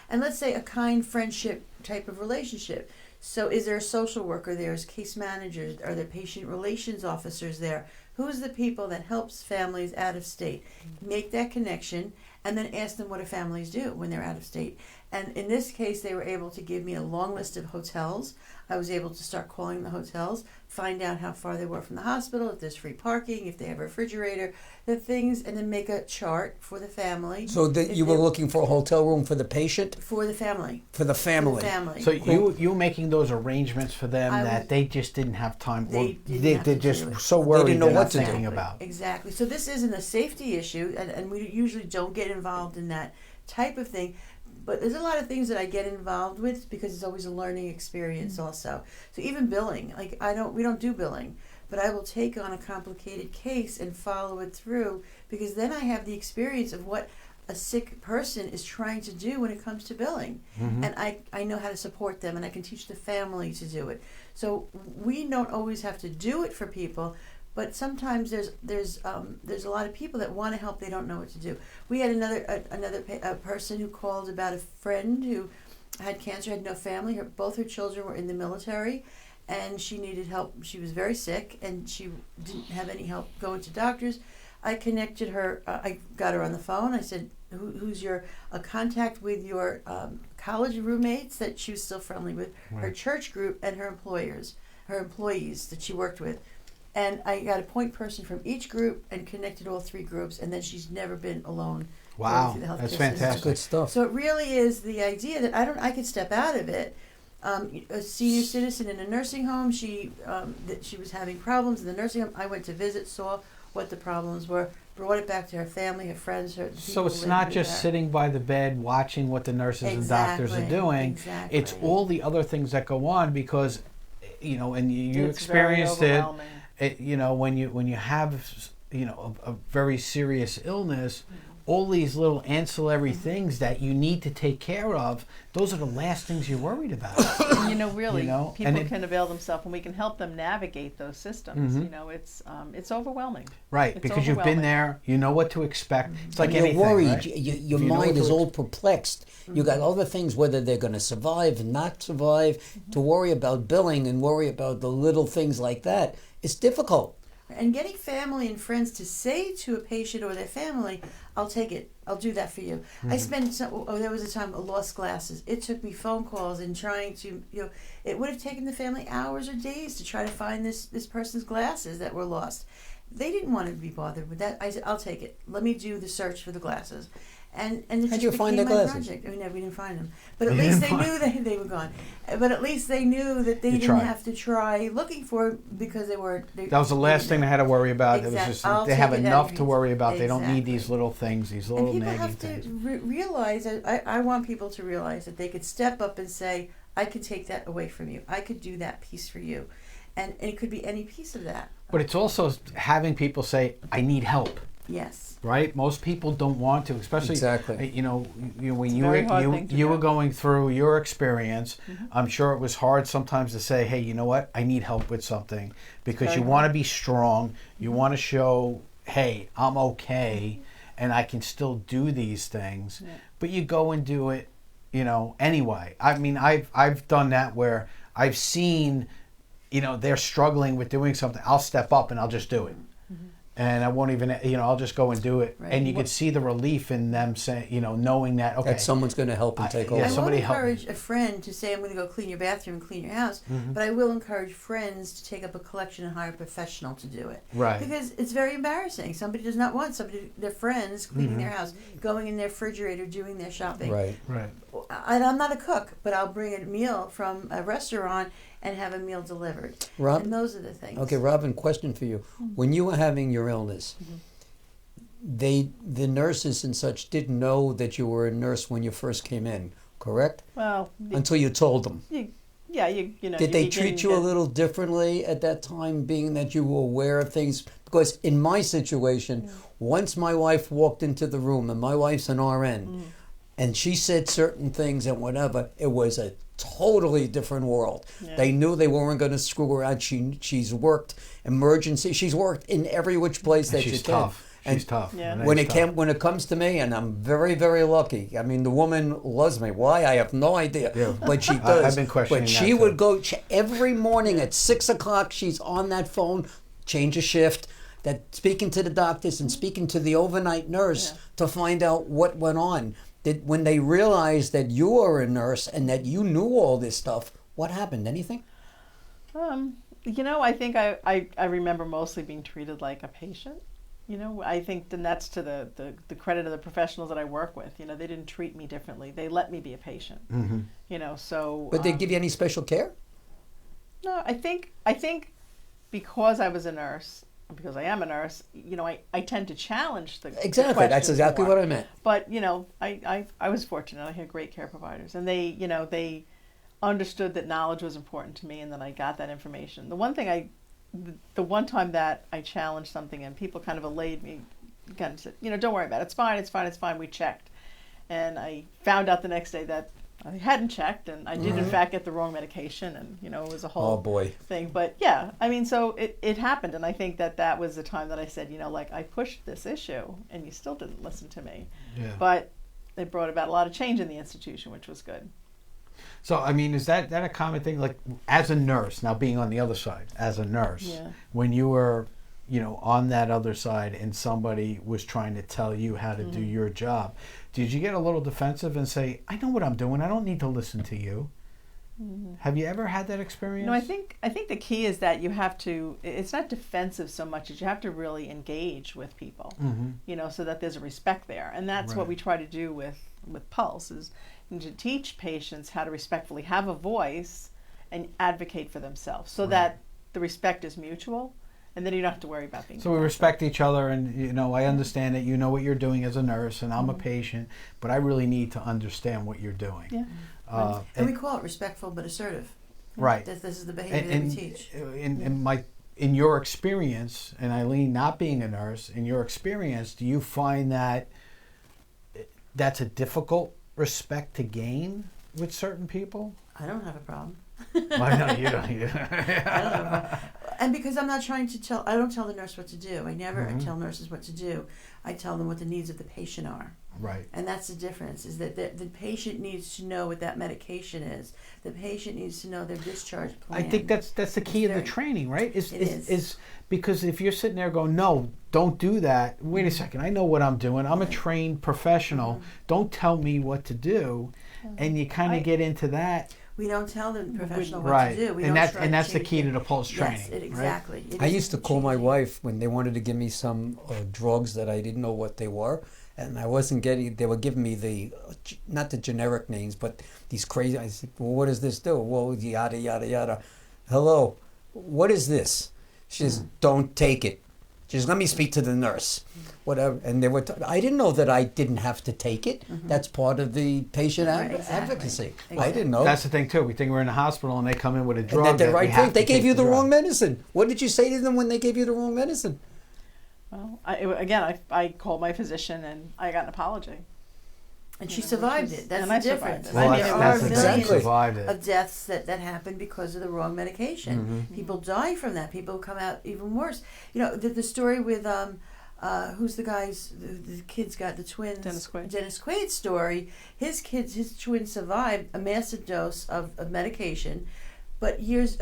let's say a kind friendship type of relationship. So is there a social worker there? Is case managers? Are there patient relations officers there? Who's the people that helps families out of state? Make that connection and then ask them what do families do when they're out of state. And in this case, they were able to give me a long list of hotels. I was able to start calling the hotels, find out how far they were from the hospital, if there's free parking, if they have a refrigerator, the things, and then make a chart for the family. So that you were looking for a hotel room for the patient? For the family. For the family. For the family. So you were making those arrangements for them that they just didn't have time. They're just so worried they didn't know what they're to not thinking do. about. Exactly. So this isn't a safety issue, and we usually don't get involved in that type of thing. But there's a lot of things that I get involved with because it's always a learning experience also. So even billing, like we don't do billing, but I will take on a complicated case and follow it through because then I have the experience of what a sick person is trying to do when it comes to billing. And I know how to support them, and I can teach the family to do it. So we don't always have to do it for people, but sometimes there's a lot of people that want to help. They don't know what to do. We had another person who called about a friend who had cancer, had no family. Both her children were in the military, and she needed help. She was very sick, and she didn't have any help going to doctors. I connected her. I got her on the phone. I said, "Who's a contact with your college roommates that she was still friendly with, her church group, and her employees that she worked with." And I got a point person from each group and connected all three groups, and then she's never been alone. Wow, that's fantastic. Good stuff. So it really is the idea that I could step out of it. A senior citizen in a nursing home, she was having problems in the nursing home. I went to visit, saw what the problems were, brought it back to her family, her friends, her. So it's not just sitting by the bed watching what the nurses and doctors are doing. Exactly. It's all the other things that go on because, and you It's experienced very it. overwhelming. When you have a very serious illness, all these little ancillary things that you need to take care of, those are the last things you're worried about. And really, people and can avail themselves, and we can help them navigate those systems. It's overwhelming. Right, It's because you've been overwhelming. there, you know what to expect. It's like You're anything, worried. right? Your You know mind what is to all perplexed. You got other things, whether they're going to survive, not survive, to worry about billing and worry about the little things like that. It's difficult. And getting family and friends to say to a patient or their family, "I'll take it. I'll do that for you." I spent there was a time I lost glasses. It took me phone calls and trying to, it would have taken the family hours or days to try to find this person's glasses that were lost. They didn't want to be bothered with that. I said, "I'll take it. Let me do the search for the glasses." And it How'd just you find the became my glasses? project. We didn't find them, but at least they knew that they were gone. But at least they knew that they You didn't tried. have to try looking for it because they weren't. That was the last thing they had to worry about. It was Exactly. just I'll they have take it enough out to of worry about. They don't need Exactly. these little things, these And little people nagging have to things. realize, I want people to realize that they could step up and say, "I could take that away from you. I could do that piece for you." And it could be any piece of that. But it's also having people say, "I need help." Yes. Right? Most people don't want to, especially Exactly. When It's a you very were hard thing to you were do. going through your experience. I'm sure it was hard sometimes to say, "Hey, you know what? I need help with something," because Very you hard. want to be strong. You want to show, "Hey, I'm okay, and I can still do these things." Yeah. But you go and do it, anyway. I mean, I've done that where I've seen, they're struggling with doing something. I'll step up and I'll just do it. And I won't even, I'll just go and do it. Right. And you could see the relief in them saying, knowing that, okay. That someone's going to help and take yeah, over. I somebody won't help me. encourage a friend to say, "I'm going to go clean your bathroom and clean your house," but I will encourage friends to take up a collection and hire a professional to do it. Right. Because it's very embarrassing. Somebody does not want their friends cleaning their house, going in their refrigerator, doing their shopping. Right. Right. I'm not a cook, but I'll bring a meal from a restaurant and have a meal delivered. Rob? And those are the things. Okay, Robin, question for you. When you were having your illness, the nurses and such didn't know that you were a nurse when you first came in, correct? Well, Until you told them. you know. Did you they begin treat you to- a little differently at that time, being that you were aware of things? Because in my situation, once my wife walked into the room, and my wife's an RN, and she said certain things and whatever, it was a totally different world. Yeah. They knew they weren't going to screw around. She's worked emergency. She's worked in every which place And that she's you can. tough. And She's tough. Yeah. when it comes to me, and I'm very, very lucky. I mean, the woman loves me. Why? I have no idea. Yeah. But she does. I've been questioning But that she too. would go every morning at 6:00. She's on that phone, change a shift, speaking to the doctors and speaking to the overnight nurse to find out what went on. When they realized that you were a nurse and that you knew all this stuff, what happened? Anything? I think I remember mostly being treated like a patient. I think then that's to the credit of the professionals that I work with. They didn't treat me differently. They let me be a patient. So. But they give you any special care? No, I think because I was a nurse, because I am a nurse, I tend to challenge the Exactly. the That's questions exactly more. what I meant. But I was fortunate. I had great care providers, and they understood that knowledge was important to me, and that I got that information. The one time that I challenged something and people kind of allayed me again said, don't worry about it. It's fine. It's fine. It's fine. We checked, and I found out the next day that I hadn't checked, and I did in fact get the wrong medication, and it was a whole thing. But yeah, I mean, so it happened, and I think that was the time that I said, like I pushed this issue, and you still didn't listen to me. Yeah. But it brought about a lot of change in the institution, which was good. So, I mean, is that a common thing? Like, as a nurse, now being on the other side, as a nurse, when you were, on that other side and somebody was trying to tell you how to do your job, did you get a little defensive and say, I know what I'm doing, I don't need to listen to you? Have you ever had that experience? No, I think the key is that you have to, it's not defensive so much as you have to really engage with people, so that there's a respect there. And that's what we try to do with Pulse, is to teach patients how to respectfully have a voice and advocate for themselves, so that the respect is mutual, and then you don't have to worry about being. So we respect each other, and I understand that you know what you're doing as a nurse, and I'm a patient, but I really need to understand what you're doing. Yeah. And we call it respectful but assertive. Right. This is the behavior that we teach. In your experience, and Ilene not being a nurse, in your experience, do you find that that's a difficult respect to gain with certain people? I don't have a problem. I know you don't. I don't have a problem. And because I'm not trying to I don't tell the nurse what to do. I never tell nurses what to do. I tell them what the needs of the patient are. Right. And that's the difference, is that the patient needs to know what that medication is. The patient needs to know their discharge plan. I think that's the key of the training, right? It is. Because if you're sitting there going, no, don't do that. Wait a second, I know what I'm doing. I'm a trained professional. Don't tell me what to do. And you kind of get into that. We don't tell the professional what to do. We and don't that's the key to the Pulse training. Yes, exactly. Right? I used to call my wife when they wanted to give me some drugs that I didn't know what they were, and I wasn't getting. They were giving me not the generic names, but these crazy. I said, "Well, what does this do?" Well, yada yada yada. Hello, what is this? She says, "Don't take it." She says, "Let me speak to the nurse." Whatever, and they were. I didn't know that I didn't have to take it. That's part of the patient advocacy. Exactly. I didn't know. That's the thing too. We think we're in the hospital and they come in with a drug. And that we have they to gave take you the drug. wrong medicine. What did you say to them when they gave you the wrong medicine? Well, I called my physician and I got an apology. And she survived it. That's and the I difference. survived it. There that's are exactly millions of deaths that happen because of the wrong medication. People die from that. People come out even worse. The story with who's the guy's the kids got the twins. Dennis Quaid's story. His twins survived a massive dose of medication, but years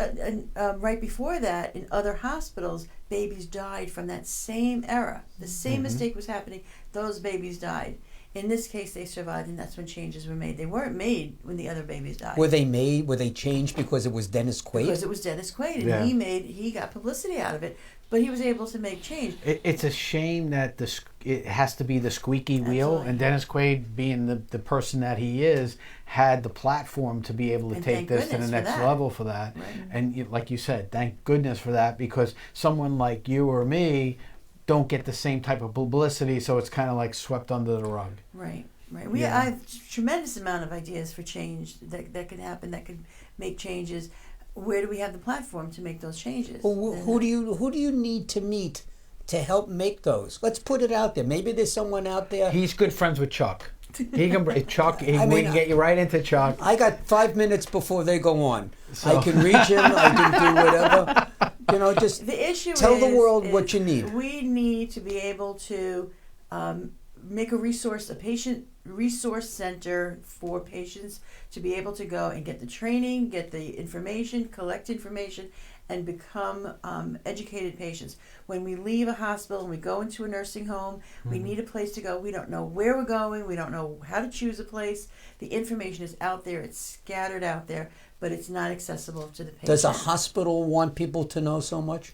right before that, in other hospitals, babies died from that same era. The same mistake was happening. Those babies died. In this case, they survived, and that's when changes were made. They weren't made when the other babies died. Were they made? Were they changed because it was Dennis Quaid? Because it was Dennis Quaid, and he got publicity out of it. But he was able to make change. It's a shame that it has to be the squeaky wheel, Absolutely. and Dennis Quaid, being the person that he is, had the platform to be able to And take thank this to the goodness next for that. level for that. Right. And like you said, thank goodness for that, because someone like you or me don't get the same type of publicity, so it's kind of like swept under the rug. Right. I have a tremendous amount of ideas for change that could happen, that could make changes. Where do we have the platform to make those changes? Well, who do you need to meet to help make those? Let's put it out there. Maybe there's someone out there. He's good friends with Chuck. He can Chuck. We can get you right into Chuck. I got 5 minutes before they go on. So. I can reach him. I can do whatever. Just the issue tell the world is what you need. We need to be able to make a patient resource center for patients to be able to go and get the training, get the information, collect information, and become educated patients. When we leave a hospital and we go into a nursing home, we need a place to go. We don't know where we're going. We don't know how to choose a place. The information is out there. It's scattered out there, but it's not accessible to the patient. Does a hospital want people to know so much?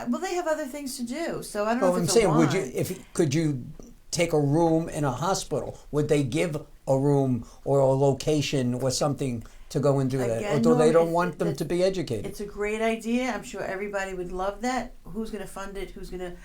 Well, they have other things to do, so I don't know if it's a saying, want. could you take a room in a hospital? Would they give a room or a location or something to go and do that? Again, Or they don't want them to be educated? It's a great idea. I'm sure everybody would love that. Who's going to fund it? Who's going to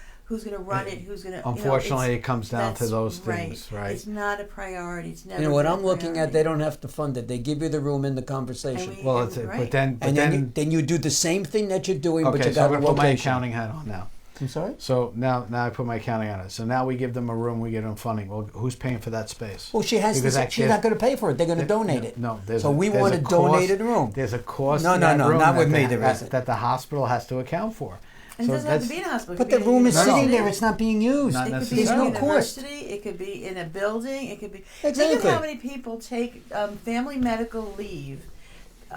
run it? Who's going to? Unfortunately, it comes down to those things, right? It's not a priority. It's never. What I'm looking at, they don't have to fund it. They give you the room in the conversation. But then you do the same thing that you're doing, but you got a so I'm going to put my location. accounting hat on now. I'm sorry? So now I put my accounting on it. So now we give them a room, we give them funding. Well, who's paying for that space? Well, she's not going to pay for it. They're going to donate it. No, so we want to donate a room. There's a cost. No, not with me. There isn't. That the hospital has to account for. And it doesn't have to be in a hospital. But the room is sitting there. It's not being used. Not It could be necessarily. in a There's no cost. university. It could be in a building. It could be. Think Exactly. of how many people take family medical leave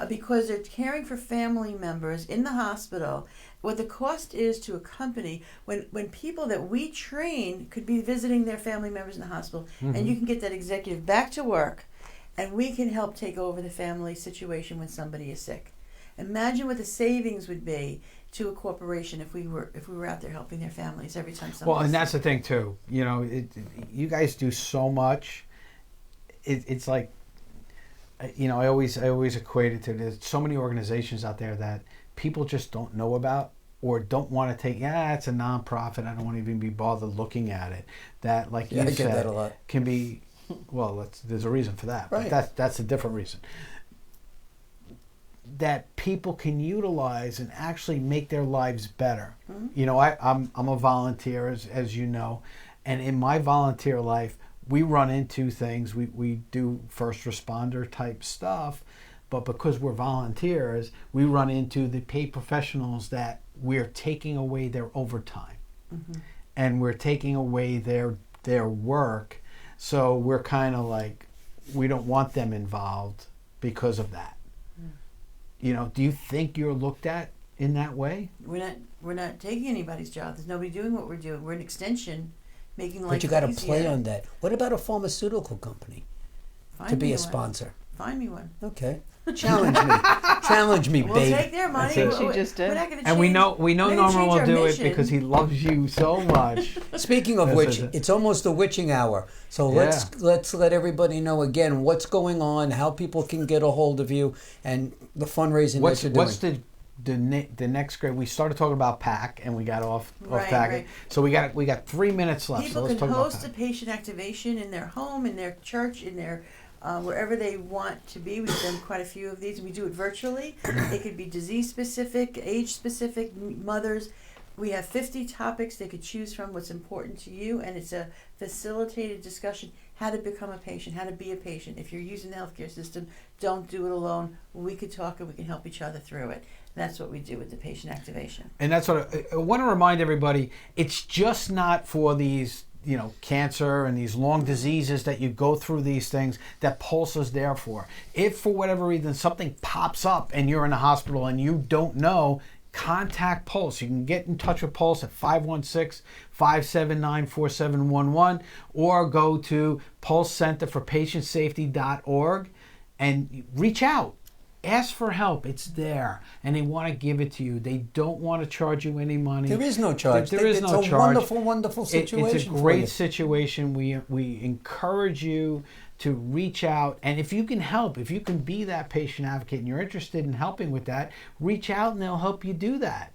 because they're caring for family members in the hospital. What the cost is to a company when people that we train could be visiting their family members in the hospital, and you can get that executive back to work, and we can help take over the family situation when somebody is sick. Imagine what the savings would be to a corporation if we were out there helping their families every time somebody. Well, and that's the thing too. You know, you guys do so much. It's like, you know, I always equate it to there's so many organizations out there that people just don't know about or don't want to take. Yeah, it's a nonprofit. I don't want to even be bothered looking at it. That, like you I get said, that a lot. can be. Well, there's a reason for that. Right. But that's a different reason. That people can utilize and actually make their lives better. You know, I'm a volunteer, as you know, and in my volunteer life, we run into things. We do first responder type stuff, but because we're volunteers, we run into the paid professionals that we're taking away their overtime, and we're taking away their work. So we're kind of like, we don't want them involved because of that. You know, do you think you're looked at in that way? We're not taking anybody's job. There's nobody doing what we're doing. We're an extension, making life But you got to easier. play on that. What about a pharmaceutical company Find to be me a one. sponsor? Find me one. Okay, challenge me, challenge me, We'll babe. take their money. That's it. She just did. We're not gonna And we change- know we're gonna Norman change will our do mission. it because he loves you so much. Speaking of Yes, which, yes. it's almost the witching hour. So Yeah. let's let everybody know again what's going on, how people can get a hold of you, and the fundraising that you're doing. What's the next grade? We started talking about PAC and we got off Right, PAC. right. So we got 3 minutes left. People so let's can talk about host a PAC. patient activation in their home, in their church, in their wherever they want to be. We've done quite a few of these. We do it virtually. It could be disease specific, age specific, mothers. We have 50 topics they could choose from, what's important to you, and it's a facilitated discussion, how to become a patient, how to be a patient. If you're using the healthcare system, don't do it alone. We could talk and we can help each other through it. That's what we do with the patient activation. And that's what I want to remind everybody. It's just not for these, you know, cancer and these long diseases that you go through these things that Pulse is there for. If for whatever reason something pops up and you're in a hospital and you don't know, contact Pulse. You can get in touch with Pulse at 516-579-4711 or go to pulsecenterforpatientsafety.org and reach out. Ask for help. It's there, and they want to give it to you. They don't want to charge you any money. There is no charge. There is no it's a charge. wonderful, wonderful situation. It's a great situation. We encourage you to reach out, and if you can help, if you can be that patient advocate, and you're interested in helping with that, reach out, and they'll help you do that.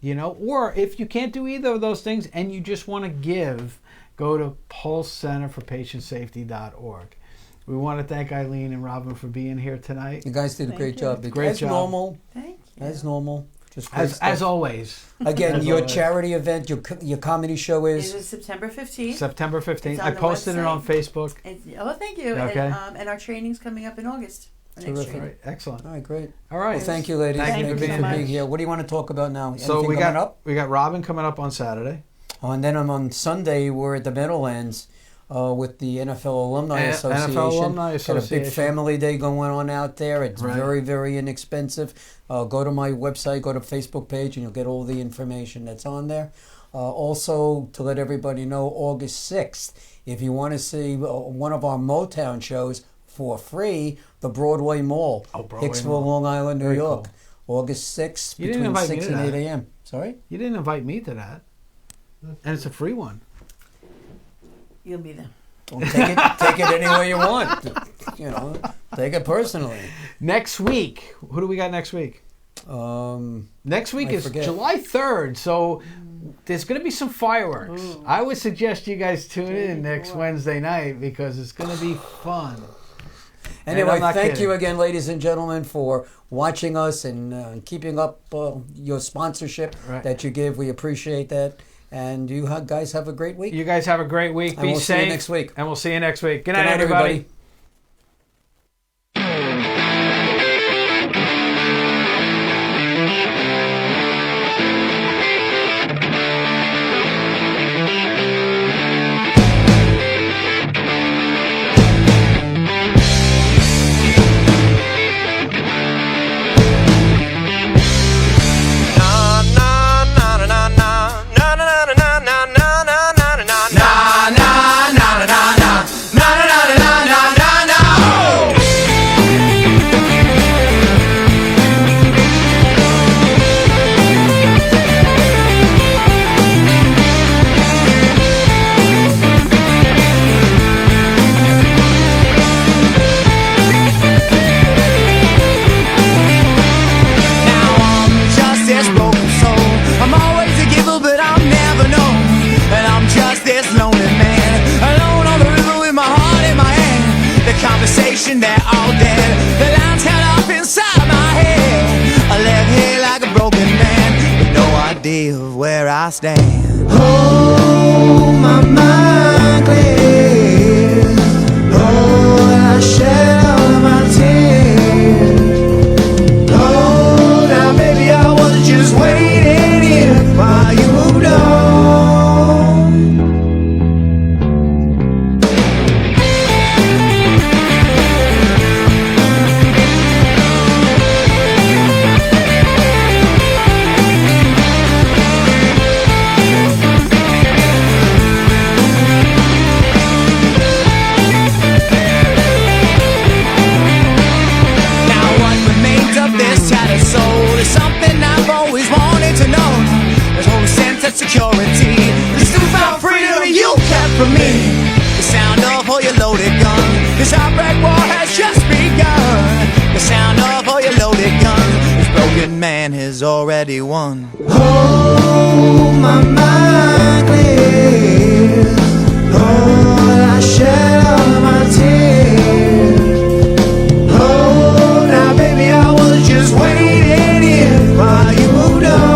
You know, or if you can't do either of those things, and you just want to give, go to pulsecenterforpatientsafety.org. We want to thank Ilene and Robin for being here tonight. You guys did a great job. Great as job. normal. Thank you. As normal. Just great As stuff. always. Again, As your always. charity event, your comedy show It is. is September 15th. September 15th. It's on I the posted it on Facebook. Oh, thank you. Okay. And our training's coming up in August. Our next Terrific. All training. right, excellent. All right, great. All right. Well, thank you, ladies. Thank you for being so much. here. here. What do you want to talk about now? So Anything we coming got up? Robin coming up on Saturday. Oh, and then on Sunday, we're at the Meadowlands with the NFL Alumni Association. NFL Alumni Got a Association. big family day going on out there. It's Right. very, very inexpensive. Go to my website, go to Facebook page, and you'll get all the information that's on there. Also, to let everybody know, August 6th, if you want to see one of our Motown shows for free, the Broadway Mall, Oh, Broadway Hicksville, Mall. Long Island, New Very York. cool. August 6th, You didn't between invite me 6 to and 8 that. a.m. Sorry? You didn't invite me to that. And it's a free one. You'll be there. Well, take it any way you want. You know, take it personally. Next week, who do we got next week? Next week I is forget. July 3rd, so there's going to be some fireworks. I would suggest you guys tune in next Wednesday night because it's going to be fun. Anyway, I'm not thank kidding. you again, ladies and gentlemen, for watching us and keeping up your sponsorship that you give. We appreciate that. And you guys have a great week. You guys have a great week. And Be we'll safe. see you next week. And we'll see you next week. Good Good night, night, everybody. They're all dead. The lines held up inside my head. I left here like a broken man with no idea of where I stand. Oh, my mind clear. Lord, I shed all of my tears. Oh, now maybe I was just waiting here while you moved on. Security, this newfound freedom you kept from me. The sound of all your loaded guns. This outbreak war has just begun. The sound of all your loaded guns. This broken man has already won. Oh, my mind clear. Lord, I shed all of my tears. Oh, now baby, I was just waiting here while you moved on.